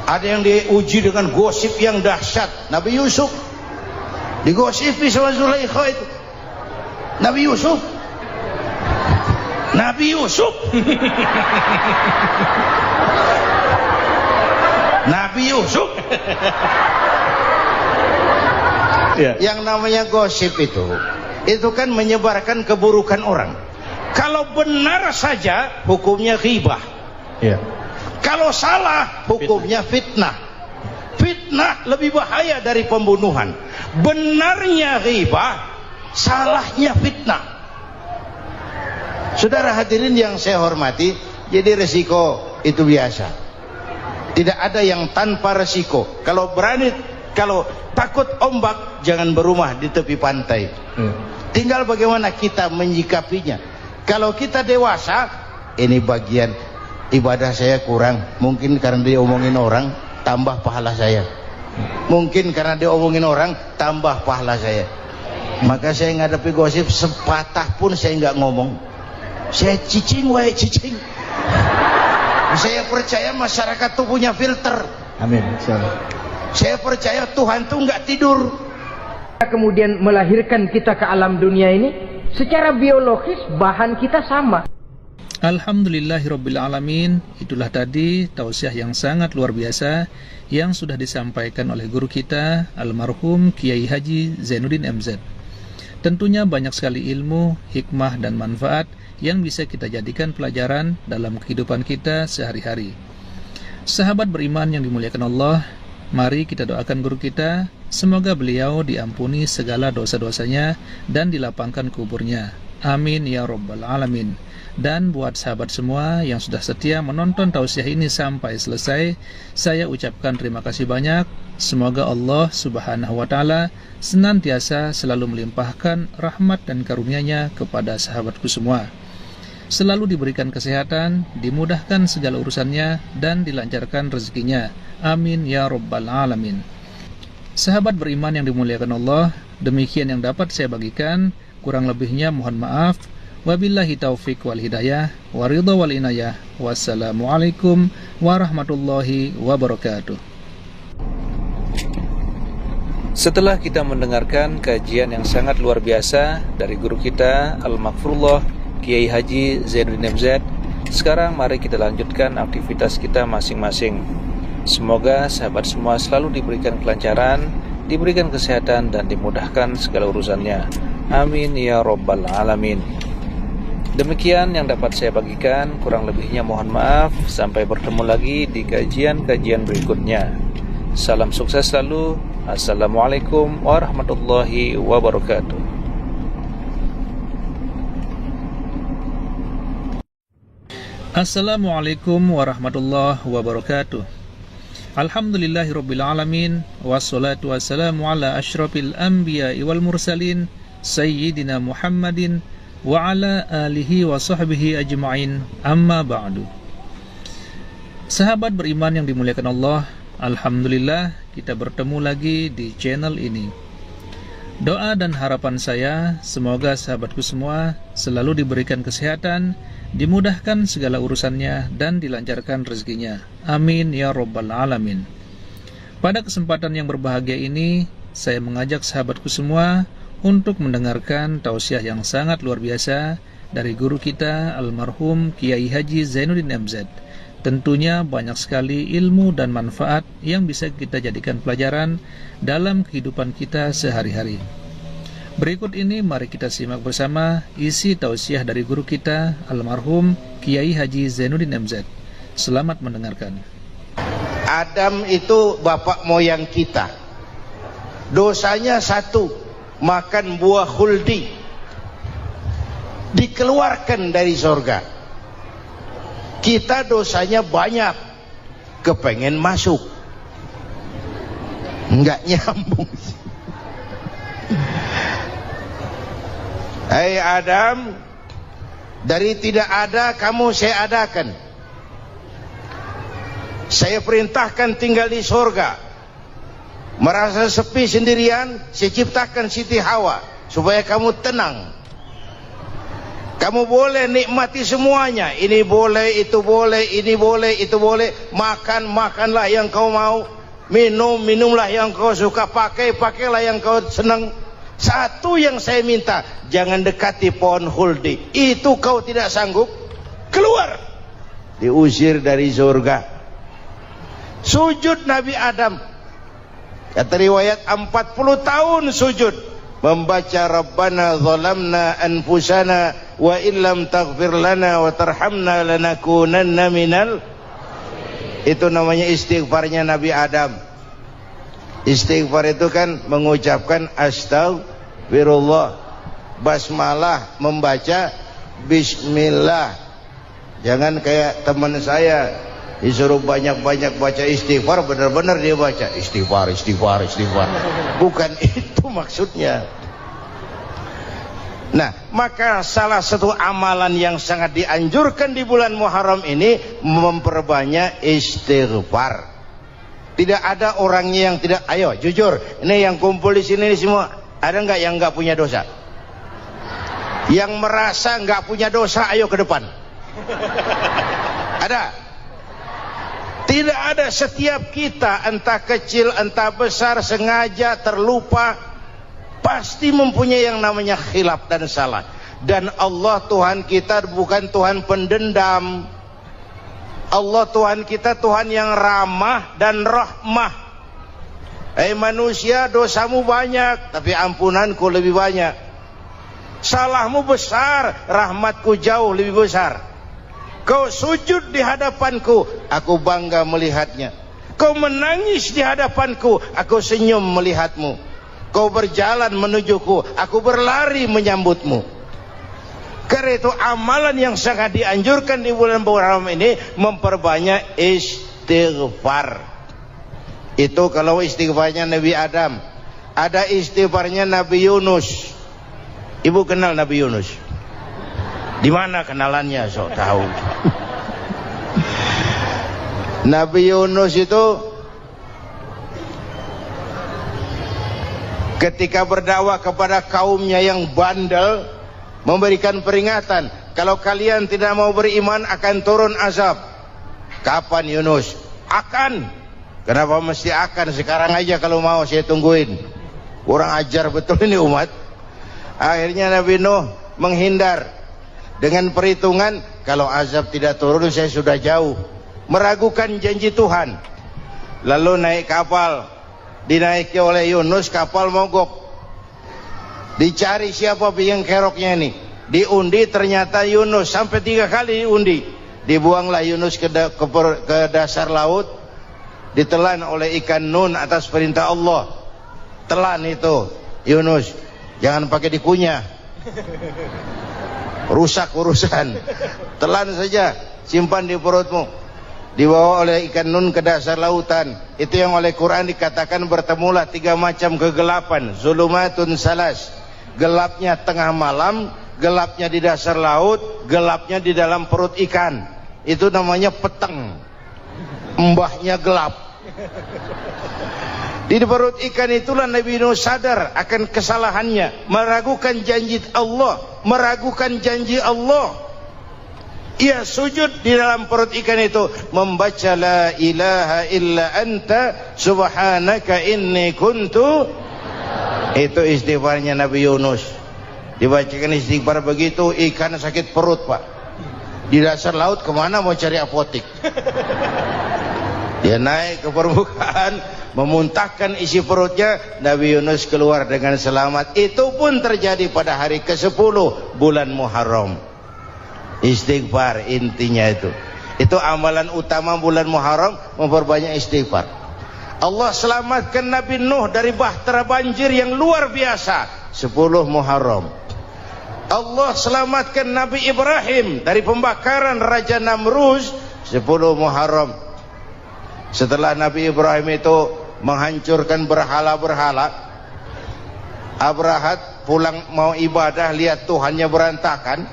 Ada yang diuji dengan gosip yang dahsyat. Nabi Yusuf digosipi sama Zulaikha itu. Nabi Yusuf Nabi Yusuf Ya. Yang namanya gosip itu kan menyebarkan keburukan orang. Kalau benar saja hukumnya ghibah. Ya. Kalau salah hukumnya fitnah. Fitnah lebih bahaya dari pembunuhan. Benarnya ghibah, salahnya fitnah. Saudara hadirin yang saya hormati, jadi resiko itu biasa. Tidak ada yang tanpa resiko. Kalau takut ombak, jangan berumah di tepi pantai. Tinggal bagaimana kita menyikapinya. Kalau kita dewasa, ini bagian ibadah saya kurang. Mungkin karena dia omongin orang, tambah pahala saya. Mungkin karena dia omongin orang, tambah pahala saya. Maka saya ngadapi gosip sepatah pun saya nggak ngomong. Saya cicing. Saya percaya masyarakat tuh punya filter. Amin. Saya percaya Tuhan tuh nggak tidur. Kemudian melahirkan kita ke alam dunia ini, secara biologis bahan kita sama. Alhamdulillahirrabbilalamin. Itulah tadi tausiah yang sangat luar biasa yang sudah disampaikan oleh guru kita almarhum Kiai Haji Zainuddin MZ. Tentunya banyak sekali ilmu, hikmah dan manfaat yang bisa kita jadikan pelajaran dalam kehidupan kita sehari-hari. Sahabat beriman yang dimuliakan Allah, mari kita doakan guru kita, semoga beliau diampuni segala dosa-dosanya dan dilapangkan kuburnya. Amin ya rabbal alamin. Dan buat sahabat semua yang sudah setia menonton tausiah ini sampai selesai, saya ucapkan terima kasih banyak. Semoga Allah subhanahu wa ta'ala senantiasa selalu melimpahkan rahmat dan karunia-Nya kepada sahabatku semua. Selalu diberikan kesehatan, dimudahkan segala urusannya, dan dilancarkan rezekinya. Amin ya rabbal alamin. Sahabat beriman yang dimuliakan Allah, demikian yang dapat saya bagikan. Kurang lebihnya mohon maaf. Wabillahi taufiq wal hidayah, wa ridha wal inayah. Wassalamualaikum warahmatullahi wabarakatuh. Setelah kita mendengarkan kajian yang sangat luar biasa dari guru kita Al-Maghfurullah Kiai Haji Zainuddin MZ, sekarang mari kita lanjutkan aktivitas kita masing-masing. Semoga sahabat semua selalu diberikan kelancaran, diberikan kesehatan, dan dimudahkan segala urusannya. Amin ya rabbal alamin. Demikian yang dapat saya bagikan, kurang lebihnya mohon maaf. Sampai bertemu lagi di kajian-kajian berikutnya. Salam sukses selalu. Assalamualaikum warahmatullahi wabarakatuh. Assalamualaikum warahmatullahi wabarakatuh. Alhamdulillahirabbil alamin, wassalatu wassalamu ala asyrafil anbiya'i wal mursalin sayyidina Muhammadin wa ala alihi wa sahbihi ajma'in, amma ba'du. Sahabat beriman yang dimuliakan Allah, alhamdulillah kita bertemu lagi di channel ini. Doa dan harapan saya, semoga sahabatku semua selalu diberikan kesehatan, dimudahkan segala urusannya, dan dilancarkan rezekinya. Amin ya rabbal alamin. Pada kesempatan yang berbahagia ini, saya mengajak sahabatku semua untuk mendengarkan tausiah yang sangat luar biasa dari guru kita almarhum Kiai Haji Zainuddin MZ. Tentunya banyak sekali ilmu dan manfaat yang bisa kita jadikan pelajaran dalam kehidupan kita sehari-hari. Berikut ini mari kita simak bersama isi tausiah dari guru kita almarhum Kiai Haji Zainuddin MZ. Selamat mendengarkan. Adam itu bapak moyang kita. Dosanya satu, makan buah khuldi, dikeluarkan dari surga. Kita dosanya banyak, kepengen masuk, nggak nyambung. Hai Adam, dari tidak ada kamu saya adakan. Saya perintahkan tinggal di surga. merasa sepi sendirian, saya ciptakan Siti Hawa supaya kamu tenang. Kamu boleh nikmati semuanya. Ini boleh, itu boleh, ini boleh, itu boleh. Makan, makanlah yang kau mau. Minum, minumlah yang kau suka. Pakai, pakailah yang kau senang. Satu yang saya minta, jangan dekati pohon huldi. Itu kau tidak sanggup, keluar. Diusir dari surga. Sujud Nabi Adam. Kata riwayat 40 tahun sujud. Membaca Rabbana zalamna anfusana wa illam taghfir lana wa tarhamna lanakunanna minal. Itu namanya istighfarnya Nabi Adam. Istighfar itu kan mengucapkan astagfirullah, basmalah, membaca bismillah. Jangan kayak teman saya disuruh banyak-banyak baca istighfar, benar-benar dia baca istighfar, istighfar, istighfar. Bukan itu maksudnya. Nah, maka salah satu amalan yang sangat dianjurkan di bulan Muharram ini memperbanyak istighfar. Tidak ada orangnya yang tidak. Ayo jujur, ini yang kumpul di sini semua, ada nggak yang nggak punya dosa? Yang merasa nggak punya dosa, ayo ke depan. Ada? Tidak ada. Setiap kita, entah kecil entah besar, sengaja, terlupa, pasti mempunyai yang namanya khilaf dan salah. Dan Allah Tuhan kita bukan Tuhan pendendam. Allah Tuhan kita Tuhan yang ramah dan rahmah. Manusia, dosamu banyak, tapi ampunanku lebih banyak. Salahmu besar, rahmatku jauh lebih besar. Kau sujud di hadapanku, aku bangga melihatnya. Kau menangis di hadapanku, aku senyum melihatmu. Kau berjalan menujuku, aku berlari menyambutmu. Karena itu amalan yang sangat dianjurkan di bulan Muharram ini memperbanyak istighfar. Itu kalau istighfarnya Nabi Adam. Ada istighfarnya Nabi Yunus. Ibu kenal Nabi Yunus? Di mana kenalannya? Sok tahu. Nabi Yunus itu ketika berdakwah kepada kaumnya yang bandel, memberikan peringatan, kalau kalian tidak mau beriman akan turun azab. Kapan Yunus? Akan. Kenapa mesti akan? Sekarang aja kalau mau, saya tungguin. Kurang ajar betul ini umat. Akhirnya Nabi Nuh menghindar dengan perhitungan, kalau azab tidak turun saya sudah jauh. Meragukan janji Tuhan. Lalu naik kapal, dinaiki oleh Yunus, kapal mogok. Dicari siapa biang keroknya ini. Diundi, ternyata Yunus. Sampai 3 kali diundi. Dibuanglah Yunus ke dasar laut. Ditelan oleh ikan nun atas perintah Allah. Telan itu Yunus. Jangan pakai dikunyah, rusak urusan. Telan saja, simpan di perutmu. Dibawa oleh ikan nun ke dasar lautan. Itu yang oleh Quran dikatakan bertemulah 3 macam kegelapan. Zulumatun salas. Gelapnya tengah malam, gelapnya di dasar laut, gelapnya di dalam perut ikan. Itu namanya peteng. Mbahnya gelap. Di perut ikan itulah Nabi Nuh sadar akan kesalahannya, meragukan janji Allah, meragukan janji Allah. Ia sujud di dalam perut ikan itu, membaca la ilaha illa anta subhanaka inni kuntu. Itu istighfarnya Nabi Yunus. Dibacakan istighfar begitu, ikan sakit perut pak. Di dasar laut kemana mau cari apotik? Dia naik ke permukaan, memuntahkan isi perutnya. Nabi Yunus keluar dengan selamat. Itu pun terjadi pada hari ke-10 bulan Muharram. Istighfar intinya itu. Itu amalan utama bulan Muharram, memperbanyak istighfar. Allah selamatkan Nabi Nuh dari bahtera banjir yang luar biasa 10 Muharram. Allah selamatkan Nabi Ibrahim dari pembakaran Raja Namruz 10 Muharram. Setelah Nabi Ibrahim itu menghancurkan berhala-berhala, Abrahat pulang mau ibadah, lihat Tuhannya berantakan,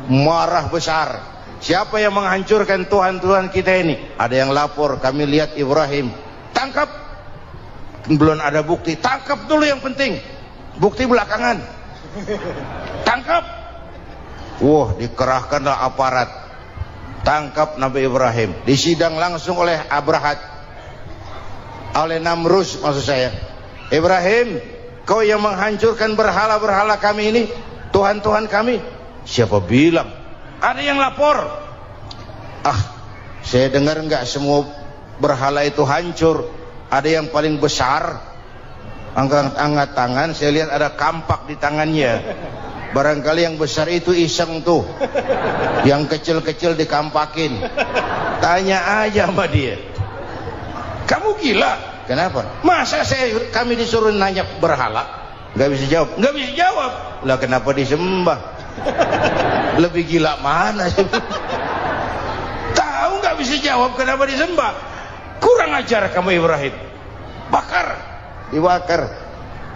marah besar. Siapa yang menghancurkan Tuhan-Tuhan kita ini? Ada yang lapor, kami lihat Ibrahim. Tangkap. belum ada bukti. Tangkap dulu yang penting, bukti belakangan. Tangkap. Wah, dikerahkanlah aparat, tangkap Nabi Ibrahim, disidang langsung oleh Abrahat, oleh Namrus maksud saya. Ibrahim, kau yang menghancurkan berhala-berhala kami ini, Tuhan-Tuhan kami. Siapa bilang? Ada yang lapor. Saya dengar enggak semua berhala itu hancur. Ada yang paling besar, angkat tangan, saya lihat ada kampak di tangannya. Barangkali yang besar itu iseng tuh, yang kecil-kecil dikampakin. Tanya aja sama dia, kamu gila? Kenapa? Masa kami disuruh nanya berhala? Nggak bisa jawab. Nggak bisa jawab. Lah kenapa disembah? Lebih gila mana? Tahu nggak bisa jawab kenapa disembah? Kurang ajar kamu Ibrahim. Bakar, dibakar.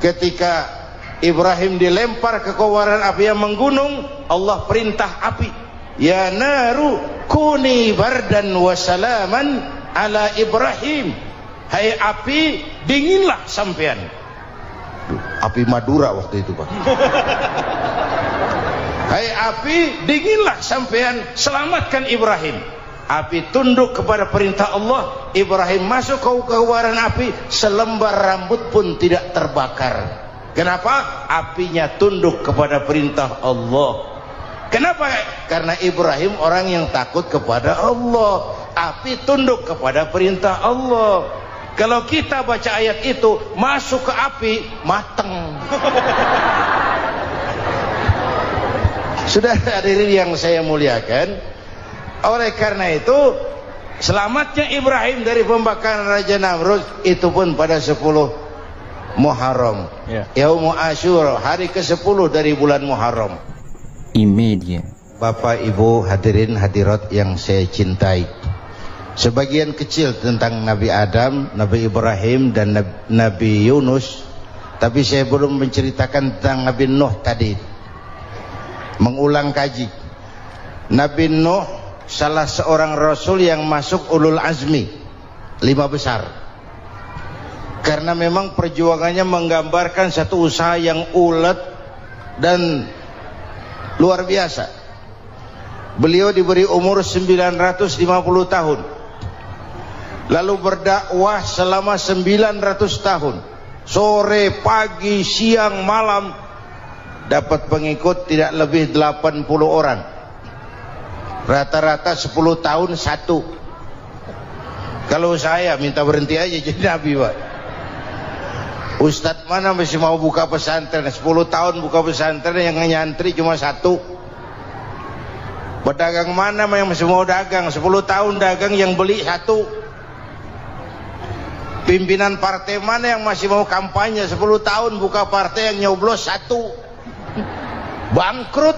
Ketika Ibrahim dilempar ke kobaran api yang menggunung, Allah perintah api, ya naru kuni bardan wa salaman ala Ibrahim. Hai api, dinginlah sampean. Api Madura waktu itu, Pak. Hai api, dinginlah sampean, selamatkan Ibrahim. Api tunduk kepada perintah Allah. Ibrahim masuk ke kobaran api, selembar rambut pun tidak terbakar. Kenapa? Apinya tunduk kepada perintah Allah. Kenapa? Karena Ibrahim orang yang takut kepada Allah. Api tunduk kepada perintah Allah. Kalau kita baca ayat itu, masuk ke api, mateng. Sudah hadirin yang saya muliakan, oleh karena itu selamatnya Ibrahim dari pembakaran Raja Namrud itu pun pada 10 Muharram, Yaumul Asyura, hari ke-10 dari bulan Muharram. Imedia. Bapak Ibu hadirin hadirat yang saya cintai, sebagian kecil tentang Nabi Adam, Nabi Ibrahim dan Nabi Yunus, tapi saya belum menceritakan tentang Nabi Nuh tadi. Mengulang kaji. Nabi Nuh salah seorang rasul yang masuk ulul azmi 5 besar. Karena memang perjuangannya menggambarkan satu usaha yang ulet dan luar biasa. Beliau diberi umur 950 tahun, lalu berdakwah selama 900 tahun, sore, pagi, siang, malam, dapat pengikut tidak lebih 80 orang, rata-rata 10 tahun satu. Kalau saya minta berhenti aja jadi nabi, Pak. Ustadz mana masih mau buka pesantren 10 tahun buka pesantren, yang nyantri cuma 1. Pedagang mana yang masih mau dagang 10 tahun dagang, yang beli 1. Pimpinan partai mana yang masih mau kampanye 10 tahun buka partai, yang nyoblos 1. Bangkrut.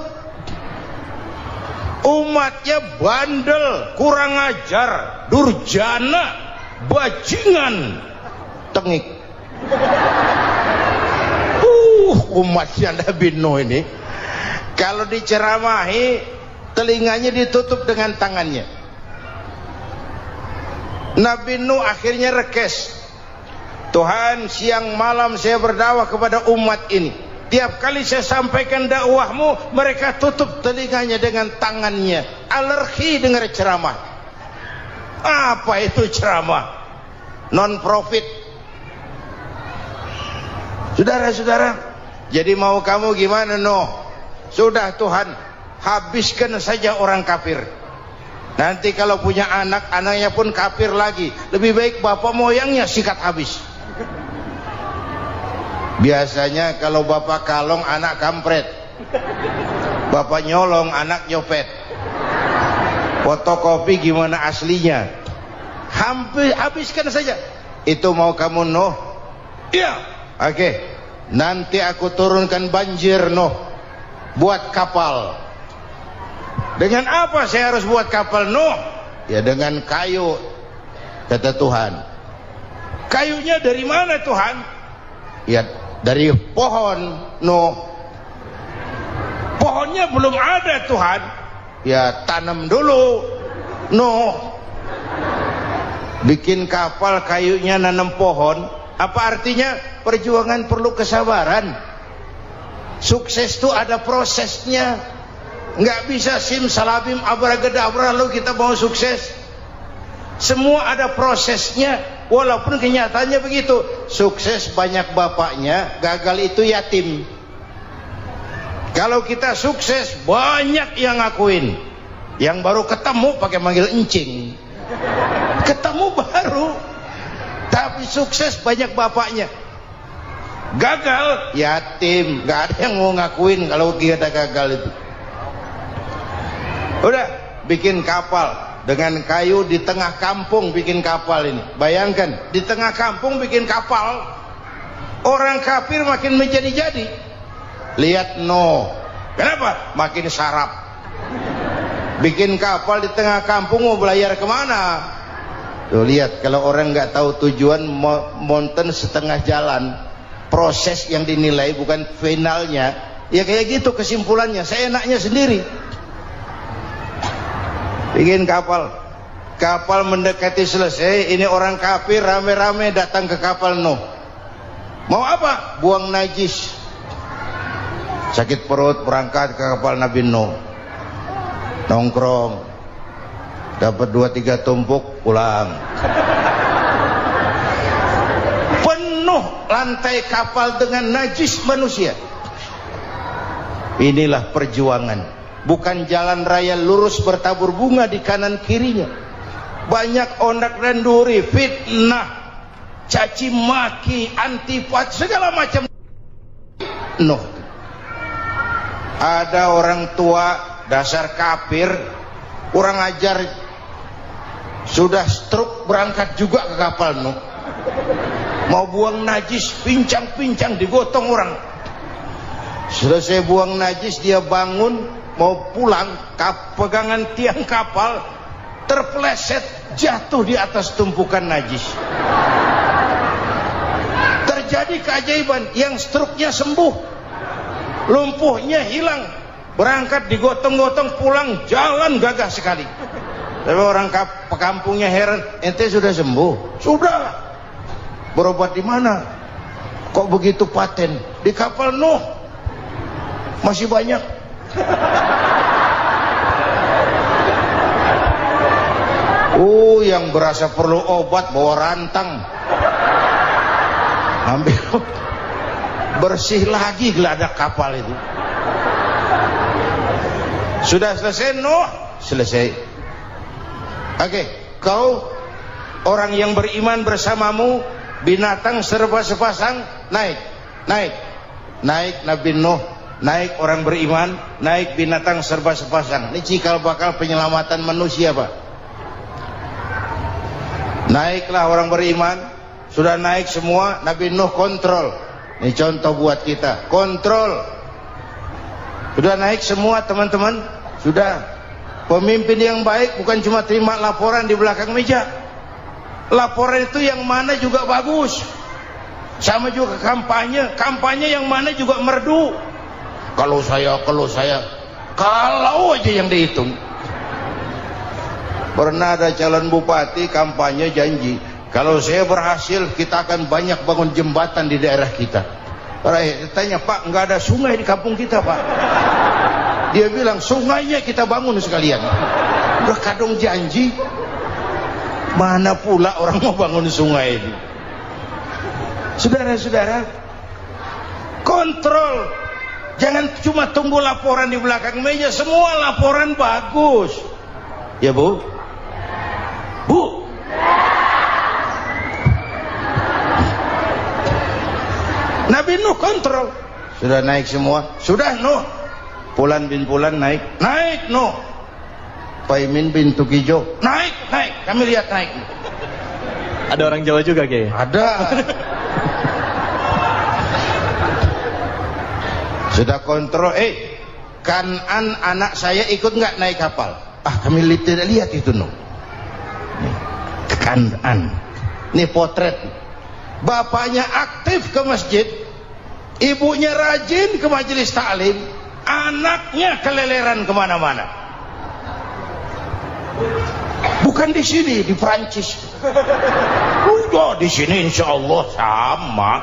Umatnya bandel, kurang ajar, durjana, bajingan, tengik. Umatnya Nabi Nuh ini kalau diceramahi telinganya ditutup dengan tangannya. Nabi Nuh akhirnya rekes, Tuhan siang malam saya berdakwah kepada umat ini, tiap kali saya sampaikan dakwahmu mereka tutup telinganya dengan tangannya, alergi dengar ceramah. Apa itu ceramah? Non profit. Saudara-saudara, jadi mau kamu gimana Nuh? Sudah Tuhan, habiskan saja orang kafir. Nanti kalau punya anak, anaknya pun kafir lagi. Lebih baik bapak moyangnya sikat habis. Biasanya kalau bapak kalong, anak kampret. Bapak nyolong, anak nyopet. Fotokopi gimana aslinya? Habiskan saja. Itu mau kamu Nuh? Iya. Oke, nanti aku turunkan banjir Nuh, buat kapal. Dengan apa saya harus buat kapal Nuh? Ya dengan kayu, kata Tuhan. Kayunya dari mana Tuhan? Ya dari pohon Nuh. Pohonnya belum ada Tuhan. Ya tanam dulu Nuh. Bikin kapal kayunya nanam pohon. Apa artinya? Perjuangan perlu kesabaran. Sukses itu ada prosesnya. Nggak bisa simsalabim abracadabra lalu kita mau sukses. Semua ada prosesnya. Walaupun kenyataannya begitu. Sukses banyak bapaknya, gagal itu yatim. Kalau kita sukses banyak yang ngakuin. Yang baru ketemu pakai manggil encing. Ketemu baru. Tapi sukses banyak bapaknya. Gagal yatim, nggak ada yang mau ngakuin kalau kita gagal itu. Udah bikin kapal dengan kayu di tengah kampung, bikin kapal ini. Bayangkan di tengah kampung bikin kapal, orang kafir makin menjadi-jadi. Lihat Nuh, kenapa? Makin sarap. Bikin kapal di tengah kampung mau belayar kemana? Tuh lihat, kalau orang nggak tahu tujuan, mountain setengah jalan. Proses yang dinilai bukan finalnya. Ya kayak gitu kesimpulannya. Saya enaknya sendiri. Bikin kapal. Kapal mendekati selesai. Ini orang kafir rame-rame datang ke kapal Nuh. Mau apa? Buang najis. Sakit perut berangkat ke kapal Nabi Nuh. Nongkrong. Dapat 2-3 tumpuk pulang. Lantai kapal dengan najis manusia. Inilah perjuangan. Bukan jalan raya lurus bertabur bunga di kanan kirinya. Banyak ondak dan duri, fitnah, caci maki, antipati, segala macam. Nuh. Ada orang tua dasar kafir, kurang ajar, sudah stroke berangkat juga ke kapal Nuh. Mau buang najis, pincang-pincang digotong orang. Selesai buang najis, dia bangun mau pulang, pegangan tiang kapal terpeleset, jatuh di atas tumpukan najis. Terjadi keajaiban, yang struknya sembuh, lumpuhnya hilang, berangkat digotong-gotong pulang, jalan gagah sekali. Tapi orang kampungnya heran, ente sudah sembuh? Sudah. Berobat di mana? Kok begitu paten? Di kapal Nuh. Masih banyak. Yang berasa perlu obat bawa rantang. Ambil bersih lagi geladak kapal itu. Sudah selesai Nuh? Selesai. Oke, kau orang yang beriman bersamamu, binatang serba sepasang, naik Nabi Nuh, naik orang beriman, naik binatang serba sepasang. Ini cikal bakal penyelamatan manusia, Pak. Naiklah orang beriman, sudah naik semua, Nabi Nuh kontrol. Ini contoh buat kita, kontrol. Sudah naik semua teman-teman, sudah. Pemimpin yang baik bukan cuma terima laporan di belakang meja. Laporan itu yang mana juga bagus. Sama juga kampanye yang mana juga merdu. Kalau saya kalau aja yang dihitung. Pernah ada calon bupati kampanye janji, kalau saya berhasil kita akan banyak bangun jembatan di daerah kita. Tanya, Pak, nggak ada sungai di kampung kita, Pak. Dia bilang, sungainya kita bangun sekalian. Udah kadung janji, mana pula orang mau bangun sungai ini. Saudara-saudara, kontrol. Jangan cuma tunggu laporan di belakang meja. Semua laporan bagus. Ya Bu? Bu? Nabi Nuh kontrol. Sudah naik semua? Sudah Nuh. Pulan bin Pulan naik. Naik Nuh. Paimin bin Tukijo naik. Kami lihat naik. Ada orang Jawa juga Kiai? Ada. Sudah kontrol. Kanan anak saya ikut nggak naik kapal? Kami tidak lihat itu Nuh. Kanan. Ini potret. Bapaknya aktif ke masjid, ibunya rajin ke majelis taklim, anaknya keleleran kemana-mana. Bukan di sini, di Prancis. Udah di sini insya Allah sama.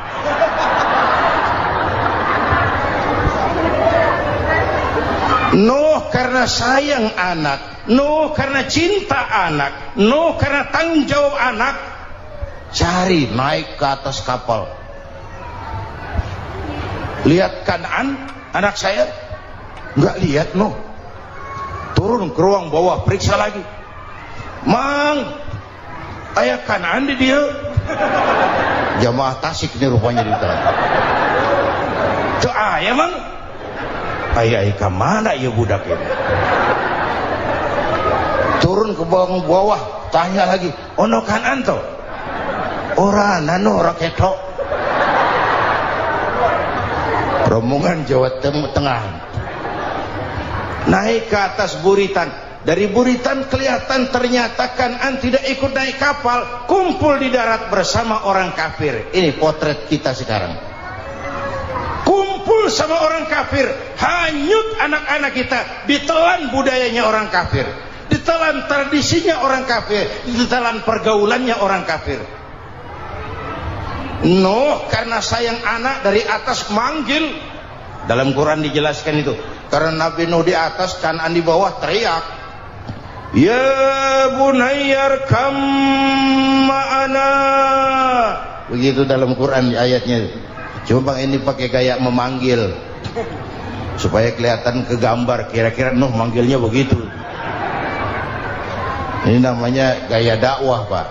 Nuh karena sayang anak, Nuh karena cinta anak, Nuh karena tanggung jawab anak, cari naik ke atas kapal. Lihat Kan'an anak saya? Nggak lihat Nuh. Turun ke ruang bawah, periksa lagi. Mang, ayah Kan'an di dia. Jamaah Tasik ini rupanya di dalam. Tuh ayah mang. Ayah ke mana ya budak ini? Turun ke bawah, tanya lagi. Ono Kan'an toh? Ora nano ora ketok. Rombongan Jawa Tengah naik ke atas buritan. Dari buritan kelihatan ternyata Kan'an tidak ikut naik kapal, kumpul di darat bersama orang kafir. Ini potret kita sekarang, kumpul sama orang kafir. Hanyut anak-anak kita, ditelan budayanya orang kafir, ditelan tradisinya orang kafir, ditelan pergaulannya orang kafir. Nuh karena sayang anak dari atas manggil. Dalam Quran dijelaskan itu. Karena Nabi Nuh di atas, Kan'an di bawah, teriak, ya bunayyar kam ma'ana. Begitu dalam Quran ayatnya. Cuma ini pakai gaya memanggil supaya kelihatan ke gambar, kira-kira Nuh manggilnya begitu. Ini namanya gaya dakwah, Pak.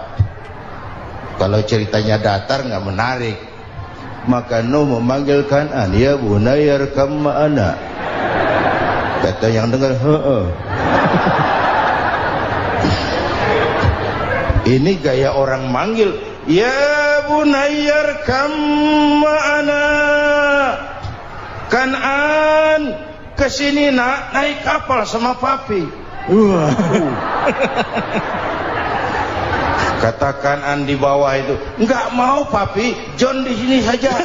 Kalau ceritanya datar nggak menarik. Maka Nuh memanggil Kan'an, ya bunayyar kam ma'ana. Kata yang dengar, heeh. Ini gaya orang manggil, ya bunayyar kam ma'ana. Kan'an, kesini nak, naik kapal sama papi. Kata Kan'an di bawah itu, enggak mau papi, John di sini saja.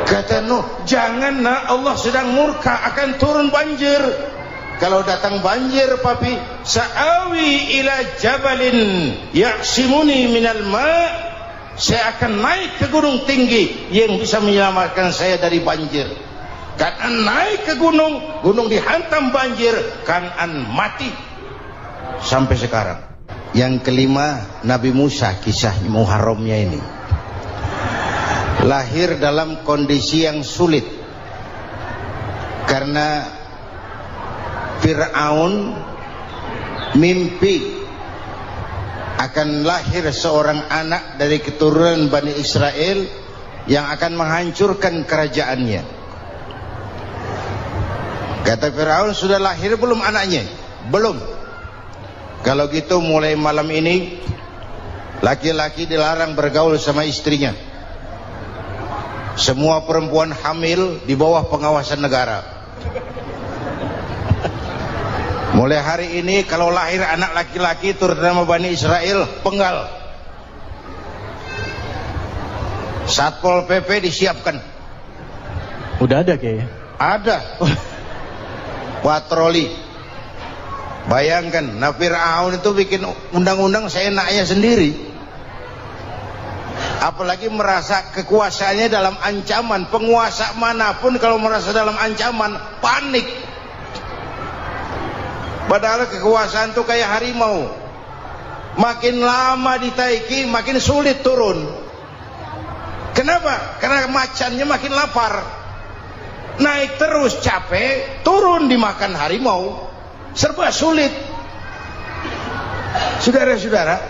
Kata Nuh, jangan nak, Allah sedang murka, akan turun banjir. Kalau datang banjir papi, sa'awi ila jabalin ya'simuni minal ma', saya akan naik ke gunung tinggi yang bisa menyelamatkan saya dari banjir. Kan'an naik ke gunung, gunung dihantam banjir, Kan'an mati. Sampai sekarang. Yang kelima, Nabi Musa, kisah Muharramnya ini. Lahir dalam kondisi yang sulit. Karena Fir'aun mimpi akan lahir seorang anak dari keturunan Bani Israel yang akan menghancurkan kerajaannya. Kata Fir'aun, sudah lahir belum anaknya? Belum. Kalau gitu mulai malam ini laki-laki dilarang bergaul sama istrinya. Semua perempuan hamil di bawah pengawasan negara. Mulai hari ini kalau lahir anak laki-laki terutama Bani Israel, penggal. Satpol PP disiapkan. Udah ada kayaknya. Ada. Patroli. Bayangkan, nah Fir'aun itu bikin undang-undang seenaknya sendiri. Apalagi merasa kekuasaannya dalam ancaman. Penguasa manapun kalau merasa dalam ancaman, panik. Padahal kekuasaan itu kayak harimau. Makin lama ditaiki, makin sulit turun. Kenapa? Karena macannya makin lapar. Naik terus capek, turun dimakan harimau. Serba sulit. Saudara-saudara,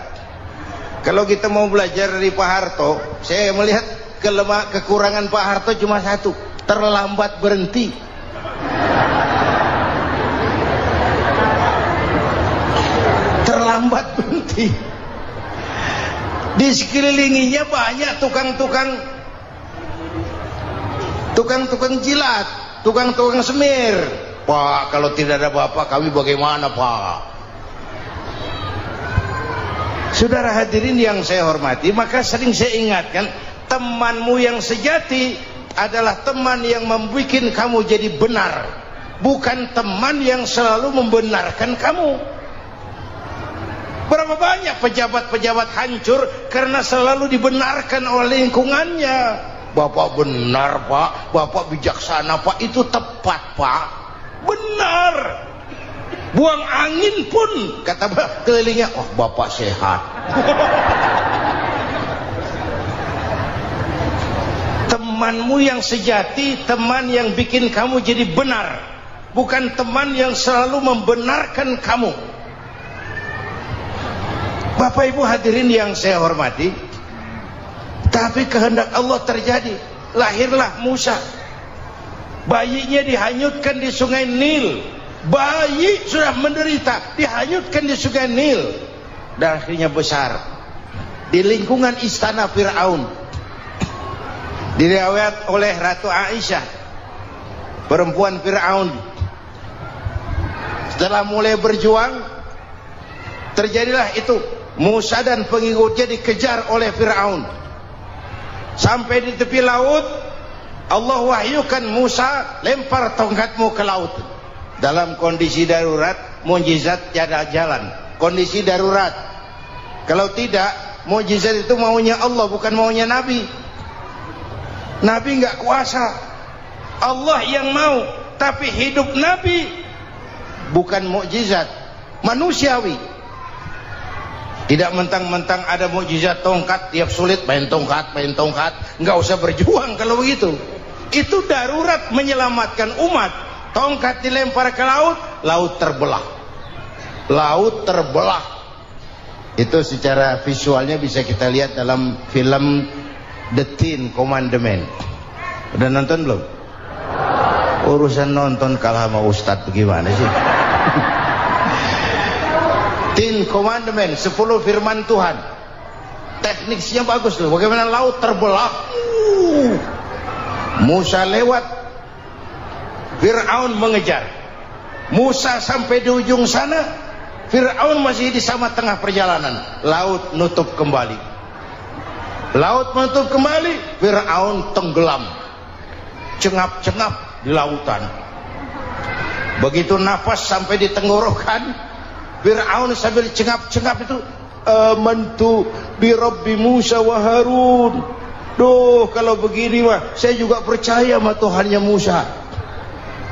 kalau kita mau belajar dari Pak Harto, saya melihat kekurangan Pak Harto cuma satu, terlambat berhenti. Terlambat berhenti. Di sekelilinginya banyak tukang jilat, tukang semir. Pak, kalau tidak ada bapak kami bagaimana, Pak? Saudara hadirin yang saya hormati, maka sering saya ingatkan, temanmu yang sejati adalah teman yang membuat kamu jadi benar, bukan teman yang selalu membenarkan kamu. Berapa banyak pejabat-pejabat hancur karena selalu dibenarkan oleh lingkungannya. Bapak benar Pak, Bapak bijaksana Pak, itu tepat Pak, benar. Buang angin pun kata kelilingnya, oh Bapak sehat. Temanmu yang sejati, teman yang bikin kamu jadi benar, bukan teman yang selalu membenarkan kamu. Bapak Ibu hadirin yang saya hormati, tapi kehendak Allah terjadi. Lahirlah Musa, bayinya dihanyutkan di sungai Nil. Bayi sudah menderita, dihanyutkan di sungai Nil, dan akhirnya besar di lingkungan istana Fir'aun. Diriwayat oleh Ratu Aisyah, perempuan Fir'aun, setelah mulai berjuang, terjadilah itu. Musa dan pengikutnya dikejar oleh Fir'aun. Sampai di tepi laut, Allah wahyukan Musa, lempar tongkatmu ke laut. Dalam kondisi darurat, mukjizat tiada jalan. Kondisi darurat. Kalau tidak, mukjizat itu maunya Allah, bukan maunya Nabi. Nabi nggak kuasa, Allah yang mau. Tapi hidup Nabi bukan mukjizat, manusiawi. Tidak mentang-mentang ada mukjizat tongkat, tiap sulit main tongkat, nggak usah berjuang kalau begitu. Itu darurat menyelamatkan umat. Tongkat dilempar ke laut, laut terbelah. Laut terbelah. Itu secara visualnya bisa kita lihat dalam film The Ten Commandments. Udah nonton belum? Urusan nonton kalah sama Ustadz bagaimana sih? Ten Commandments, 10 firman Tuhan. Tekniknya bagus loh. Bagaimana laut terbelah. Musa lewat, Fir'aun mengejar. Musa sampai di ujung sana, Fir'aun masih di sama tengah perjalanan. Laut nutup kembali. Laut menutup kembali, Fir'aun tenggelam, cengap-cengap di lautan. Begitu nafas sampai di tenggorokan, Fir'aun sambil cengap-cengap itu, amantu bi Rabbi Musa wa Harun. Duh, kalau begini mah saya juga percaya sama Tuhannya Musa.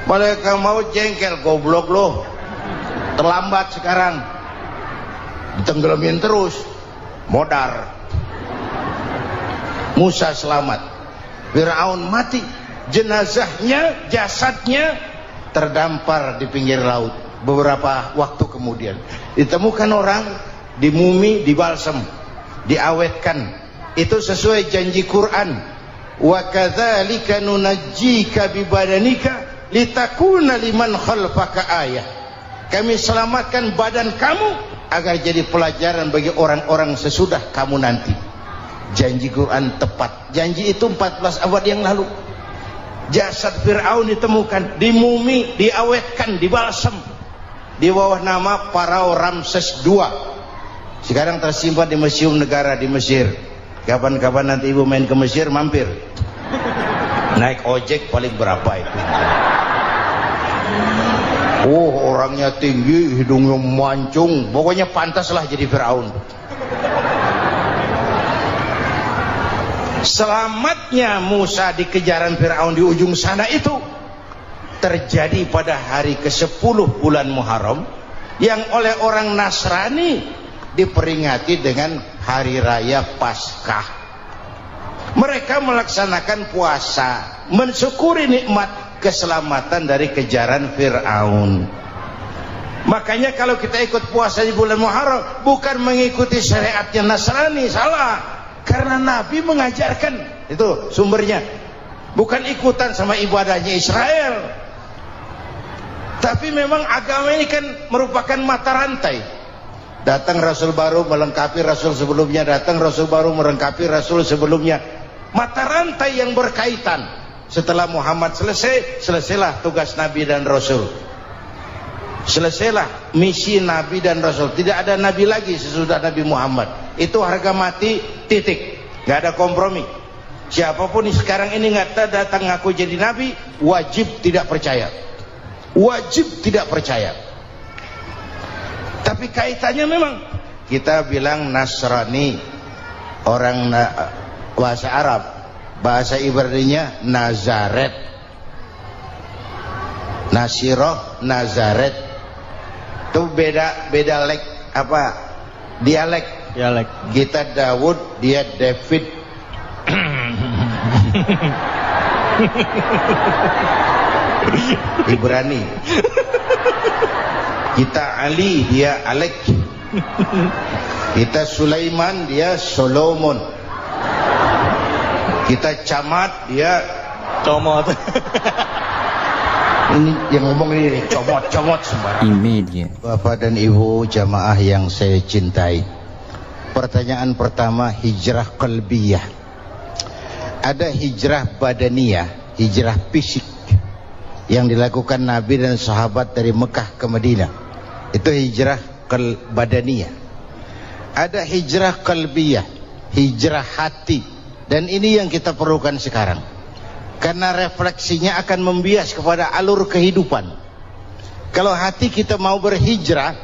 Malaikat maut jengkel, goblok loh, terlambat sekarang, ditenggelamin terus, modar. Musa selamat, Fir'aun mati, jenazahnya, jasadnya terdampar di pinggir laut. Beberapa waktu kemudian ditemukan orang, dimumi, dibalsem, diawetkan. Itu sesuai janji Quran, wa kadzalika nunajjika bi badanika litakuna liman khalfaka ayah. Kami selamatkan badan kamu agar jadi pelajaran bagi orang-orang sesudah kamu nanti. Janji Quran tepat. Janji itu 14 abad yang lalu. Jasad Fir'aun ditemukan, dimumi, diawetkan, dibalsem di bawah nama Farao Ramses II. Sekarang tersimpan di Museum Negara di Mesir. Kapan-kapan nanti ibu main ke Mesir, mampir. Naik ojek paling berapa itu? Oh, orangnya tinggi, hidungnya mancung, pokoknya pantaslah jadi Fir'aun. Selamatnya Musa di kejaran Fir'aun di ujung sana itu terjadi pada hari ke-10 bulan Muharram, yang oleh orang Nasrani diperingati dengan hari raya Paskah. Mereka melaksanakan puasa, mensyukuri nikmat keselamatan dari kejaran Fir'aun. Makanya kalau kita ikut puasa di bulan Muharram, bukan mengikuti syariatnya Nasrani, salah. Karena Nabi mengajarkan, itu sumbernya, bukan ikutan sama ibadahnya Israel. Tapi memang agama ini kan merupakan mata rantai. Datang Rasul baru melengkapi Rasul sebelumnya, datang Rasul baru melengkapi Rasul sebelumnya. Mata rantai yang berkaitan. Setelah Muhammad selesai, selesailah tugas Nabi dan Rasul. Selesailah misi Nabi dan Rasul. Tidak ada Nabi lagi sesudah Nabi Muhammad. Itu harga mati, titik. Gak ada kompromi. Siapapun sekarang ini nggak datang ngaku jadi Nabi, wajib tidak percaya. Wajib tidak percaya. Tapi kaitannya memang kita bilang Nasrani, orang bahasa Arab, bahasa Ibraninya Nazaret, Nasiroh, Nazaret. Itu beda dialek. Kita Daud, dia David. Ibrani. Kita Ali, dia Alek. Kita Sulaiman, dia Solomon. Kita Camat, dia Comot. Ini yang ngomong ini comot sembarang. Imedia. Bapak dan Ibu jamaah yang saya cintai, pertanyaan pertama, hijrah qalbiyah. Ada hijrah badaniyah, hijrah fisik yang dilakukan Nabi dan sahabat dari Mekah ke Madinah. Itu hijrah badaniyah. Ada hijrah qalbiyah, hijrah hati. Dan ini yang kita perlukan sekarang. Karena refleksinya akan membias kepada alur kehidupan. Kalau hati kita mau berhijrah,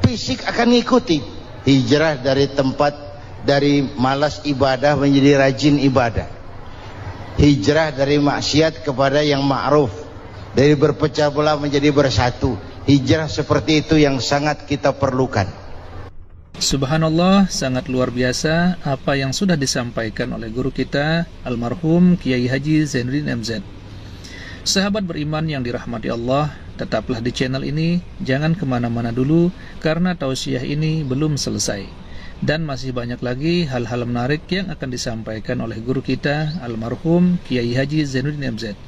fisik akan ngikuti. Hijrah dari malas ibadah menjadi rajin ibadah. Hijrah dari maksiat kepada yang ma'ruf, dari berpecah belah menjadi bersatu. Hijrah seperti itu yang sangat kita perlukan. Subhanallah, sangat luar biasa apa yang sudah disampaikan oleh guru kita almarhum Kiai Haji Zainuddin MZ. Sahabat beriman yang dirahmati Allah, tetaplah di channel ini, jangan kemana-mana dulu karena tausiah ini belum selesai. Dan masih banyak lagi hal-hal menarik yang akan disampaikan oleh guru kita almarhum Kiai Haji Zainuddin MZ.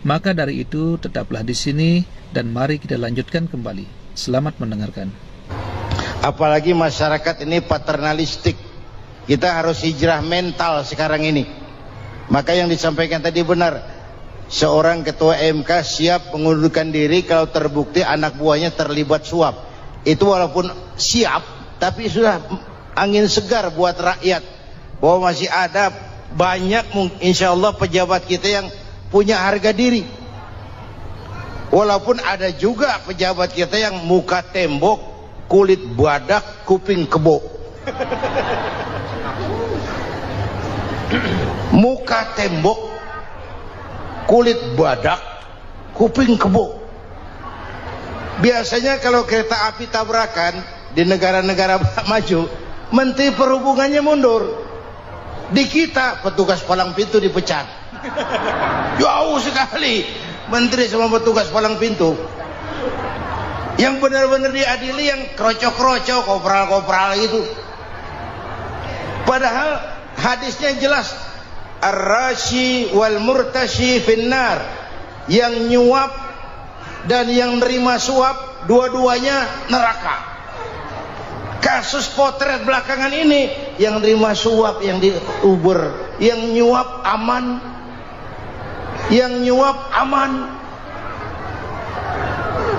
Maka dari itu tetaplah di sini dan mari kita lanjutkan kembali. Selamat mendengarkan. Apalagi masyarakat ini paternalistik. Kita harus hijrah mental sekarang ini. Maka yang disampaikan tadi benar. Seorang ketua MK siap mengundurkan diri kalau terbukti anak buahnya terlibat suap. Itu walaupun siap, tapi sudah angin segar buat rakyat. Bahwa masih ada banyak insya Allah pejabat kita yang punya harga diri. Walaupun ada juga pejabat kita yang muka tembok, kulit badak, kuping kebo. Muka tembok, kulit badak, kuping kebo. Biasanya kalau kereta api tabrakan di negara-negara maju, Menteri Perhubungannya mundur. Di kita petugas palang pintu dipecat. Jauh sekali menteri sama petugas palang pintu. Yang benar-benar diadili yang krocok-krocok, kopral-kopral gitu. Padahal hadisnya jelas, ar-rashi wal murtashi finnar. Yang nyuap dan yang nerima suap, dua-duanya neraka. Kasus potret belakangan ini, yang nerima suap, yang diuber, yang nyuap aman, yang nyuap aman.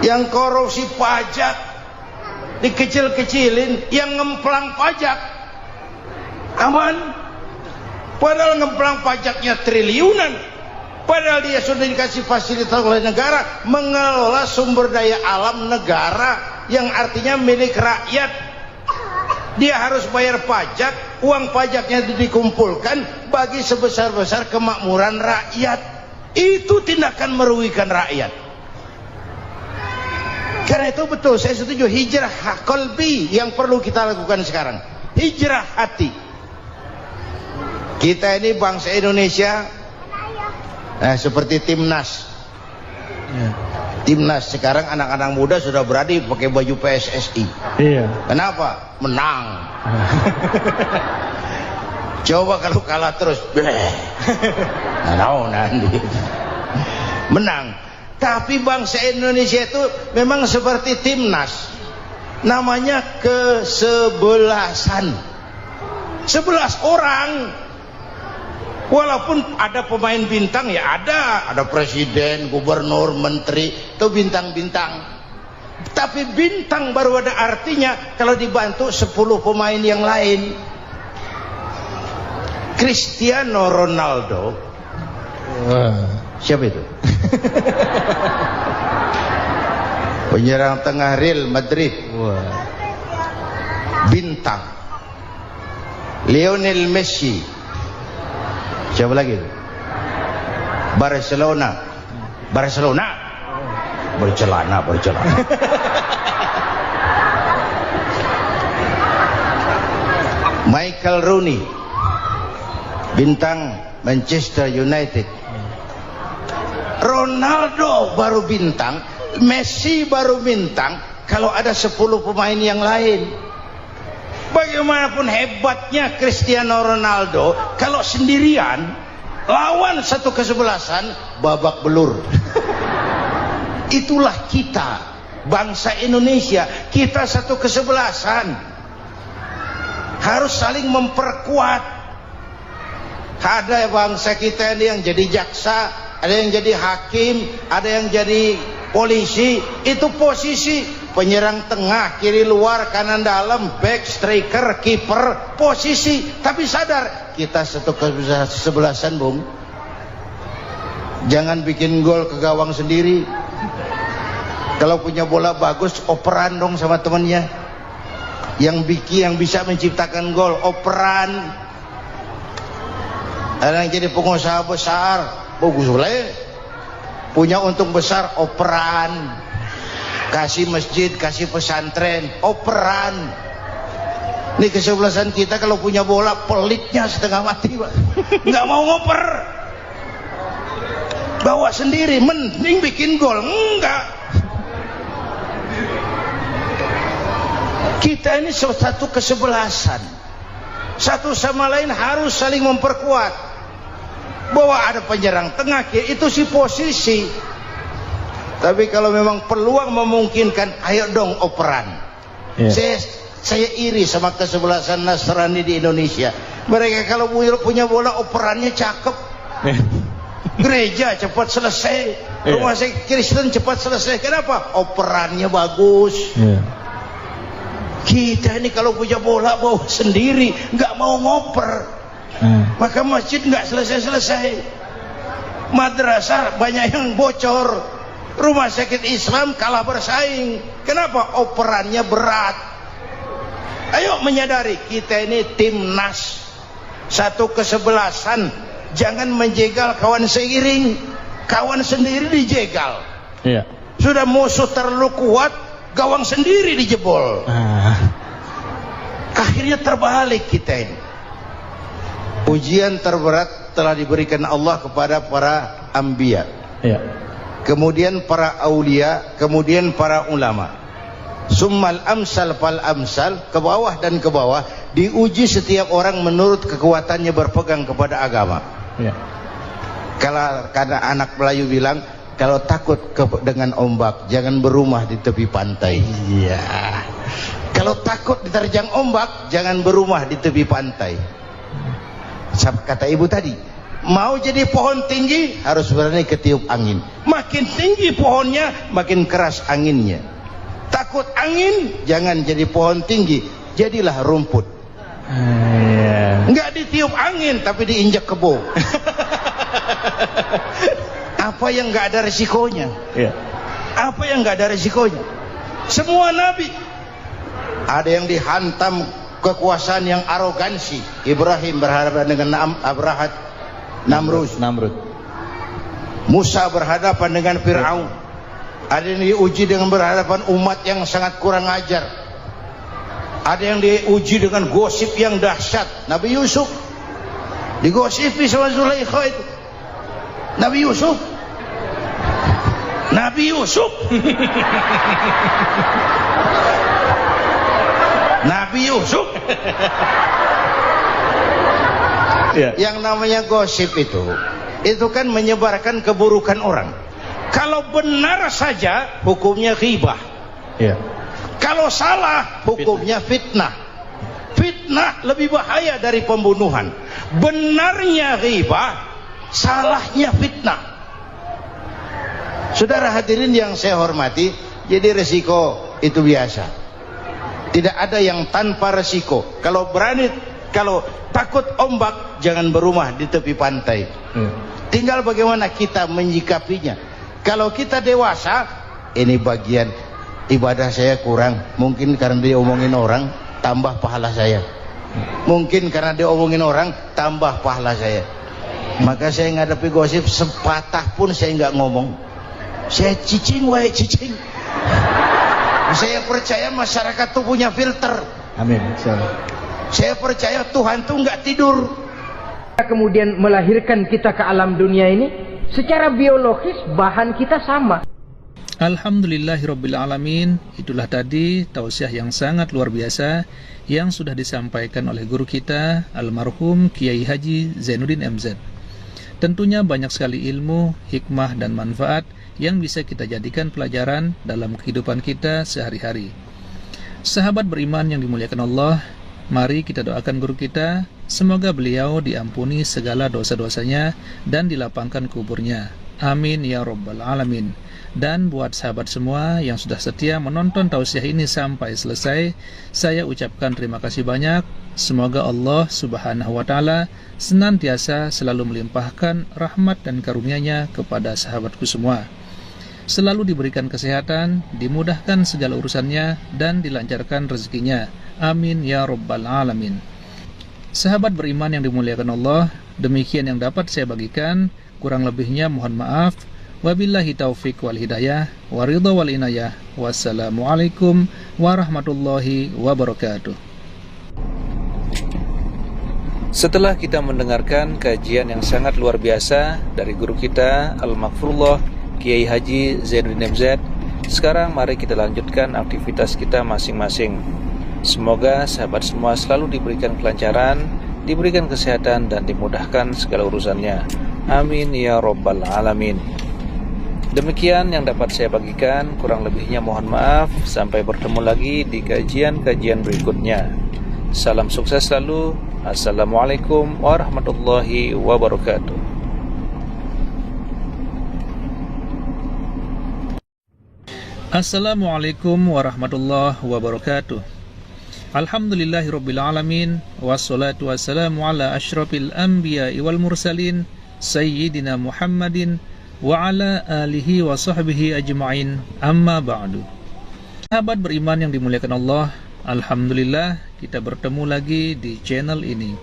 Yang korupsi pajak dikecil-kecilin, yang ngemplang pajak aman. Padahal ngemplang pajaknya triliunan. Padahal dia sudah dikasih fasilitas oleh negara mengelola sumber daya alam negara yang artinya milik rakyat. Dia harus bayar pajak, uang pajaknya dikumpulkan bagi sebesar-besar kemakmuran rakyat. Itu tindakan merugikan rakyat. Karena itu betul, saya setuju, hijrah qalbi yang perlu kita lakukan sekarang. Hijrah hati. Kita ini bangsa Indonesia, seperti timnas. Timnas sekarang anak-anak muda sudah berani pakai baju PSSI. Iya. Kenapa? Menang. Coba kalau kalah terus, nanti menang. Tapi bangsa Indonesia itu memang seperti timnas. Namanya kesebelasan. 11 orang. Walaupun ada pemain bintang, ya ada presiden, gubernur, menteri, itu bintang-bintang. Tapi bintang baru ada artinya kalau dibantu 10 pemain yang lain. Cristiano Ronaldo. Siapa itu? Penyerang tengah Real Madrid. bintang. Lionel Messi. Siapa lagi? Barcelona. Bercelana. Michael Rooney, bintang Manchester United. Ronaldo baru bintang, Messi baru bintang kalau ada 10 pemain yang lain. Bagaimanapun hebatnya Cristiano Ronaldo, kalau sendirian lawan satu kesebelasan, babak belur. Itulah kita, bangsa Indonesia. Kita satu kesebelasan, harus saling memperkuat. Ada bangsa kita ini yang jadi jaksa, ada yang jadi hakim, ada yang jadi polisi. Itu posisi penyerang tengah, kiri luar, kanan dalam, back, striker, kiper, posisi. Tapi sadar kita satu kesebelasan, Bung. Jangan bikin gol ke gawang sendiri. Kalau punya bola bagus, operan dong sama temannya. Yang bisa menciptakan gol, operan. Ada yang jadi pengusaha besar, bagus boleh. Punya untung besar, operan. Kasih masjid, kasih pesantren, operan. Ini kesebelasan kita kalau punya bola, pelitnya setengah mati, Pak. Nggak mau ngoper. Bawa sendiri, mending bikin gol. Enggak. Kita ini satu kesebelasan, satu sama lain harus saling memperkuat. Bahwa ada penyerang tengah, itu si posisi. Tapi kalau memang peluang memungkinkan, ayo dong operan. Saya iri sama kesebelasan Nasrani di Indonesia. Mereka kalau punya bola, operannya cakep. Gereja cepat selesai, rumah sakit Kristen cepat selesai. Kenapa? Operannya bagus. Kita ini kalau punya bola bawa sendiri, nggak mau ngoper. Maka masjid nggak selesai-selesai, madrasah banyak yang bocor, rumah sakit Islam kalah bersaing. Kenapa? Operannya berat. Ayo menyadari kita ini timnas, satu kesebelasan. Jangan menjegal kawan seiring, kawan sendiri dijegal. Sudah musuh terlalu kuat, gawang sendiri dijebol. Akhirnya terbalik kita ini. Ujian terberat telah diberikan Allah kepada para anbiya, kemudian para aulia, kemudian para ulama. Summal amsal fal amsal, ke bawah dan ke bawah. Diuji setiap orang menurut kekuatannya berpegang kepada agama. Karena anak Melayu bilang, kalau takut dengan ombak, jangan berumah di tepi pantai. Kalau takut diterjang ombak, jangan berumah di tepi pantai. Kata ibu tadi, mau jadi pohon tinggi harus berani ketiup angin. Makin tinggi pohonnya, makin keras anginnya. Takut angin, jangan jadi pohon tinggi, jadilah rumput. Nggak ditiup angin, tapi diinjak kebo. Apa yang nggak ada resikonya? Apa yang nggak ada resikonya? Semua nabi ada yang dihantam kekuasaan yang arogansi. Ibrahim berhadapan dengan Namrud. Musa berhadapan dengan Fir'aun. Ada yang diuji dengan berhadapan umat yang sangat kurang ajar. Ada yang diuji dengan gosip yang dahsyat. Nabi Yusuf digosipi sama Zulaikha itu. Nabi Yusuf Yang namanya gosip itu kan menyebarkan keburukan orang. Kalau benar saja hukumnya ghibah. Kalau salah hukumnya fitnah. Fitnah lebih bahaya dari pembunuhan. Benarnya ghibah, salahnya fitnah. Saudara hadirin yang saya hormati, jadi resiko itu biasa. Tidak ada yang tanpa resiko. Kalau takut ombak, jangan berumah di tepi pantai. Tinggal bagaimana kita menyikapinya. Kalau kita dewasa, ini bagian ibadah saya kurang, mungkin karena dia omongin orang. tambah pahala saya. Mungkin karena diomongin orang, tambah pahala saya. Maka saya ngadapi gosip sepatah pun saya nggak ngomong. Saya cicing, wae cicing. Saya percaya masyarakat tuh punya filter. Amin. Saya percaya Tuhan tuh nggak tidur. Kemudian melahirkan kita ke alam dunia ini, secara biologis bahan kita sama. Alhamdulillahirrabbilalamin. Itulah tadi tausiah yang sangat luar biasa yang sudah disampaikan oleh guru kita almarhum Kiai Haji Zainuddin MZ. Tentunya banyak sekali ilmu, hikmah dan manfaat yang bisa kita jadikan pelajaran dalam kehidupan kita sehari-hari. Sahabat beriman yang dimuliakan Allah, mari kita doakan guru kita, semoga beliau diampuni segala dosa-dosanya dan dilapangkan kuburnya. Amin ya rabbal alamin. Dan buat sahabat semua yang sudah setia menonton tausiah ini sampai selesai, saya ucapkan terima kasih banyak. Semoga Allah subhanahu wa ta'ala senantiasa selalu melimpahkan rahmat dan karunia-Nya kepada sahabatku semua. Selalu diberikan kesehatan, dimudahkan segala urusannya, dan dilancarkan rezekinya. Amin ya rabbal alamin. Sahabat beriman yang dimuliakan Allah, demikian yang dapat saya bagikan. Kurang lebihnya mohon maaf. Wabillahi taufiq wal hidayah, waridha wal inayah. Wassalamualaikum warahmatullahi wabarakatuh. Setelah kita mendengarkan kajian yang sangat luar biasa dari guru kita Al-Maghfurullah Kiai Haji Zainuddin MZ, sekarang mari kita lanjutkan aktivitas kita masing-masing. Semoga sahabat semua selalu diberikan kelancaran, diberikan kesehatan, dan dimudahkan segala urusannya. Amin ya rabbal alamin. Demikian yang dapat saya bagikan, kurang lebihnya mohon maaf. Sampai bertemu lagi di kajian-kajian berikutnya. Salam sukses selalu. Assalamualaikum warahmatullahi wabarakatuh. Assalamualaikum warahmatullahi wabarakatuh. Alhamdulillahirrabbilalamin. Wassalatu wassalamu ala ashrafil anbiya wal mursalin Sayyidina Muhammadin wa ala alihi wa sahbihi ajma'in, amma ba'du. Sahabat beriman yang dimuliakan Allah, alhamdulillah kita bertemu lagi di channel ini.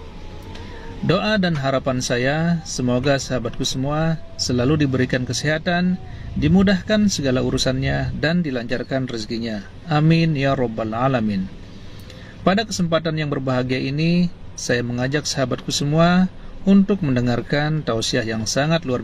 Doa dan harapan saya, semoga sahabatku semua selalu diberikan kesehatan, dimudahkan segala urusannya, dan dilancarkan rezekinya. Amin ya rabbal alamin. Pada kesempatan yang berbahagia ini, saya mengajak sahabatku semua untuk mendengarkan tausiah yang sangat luar biasa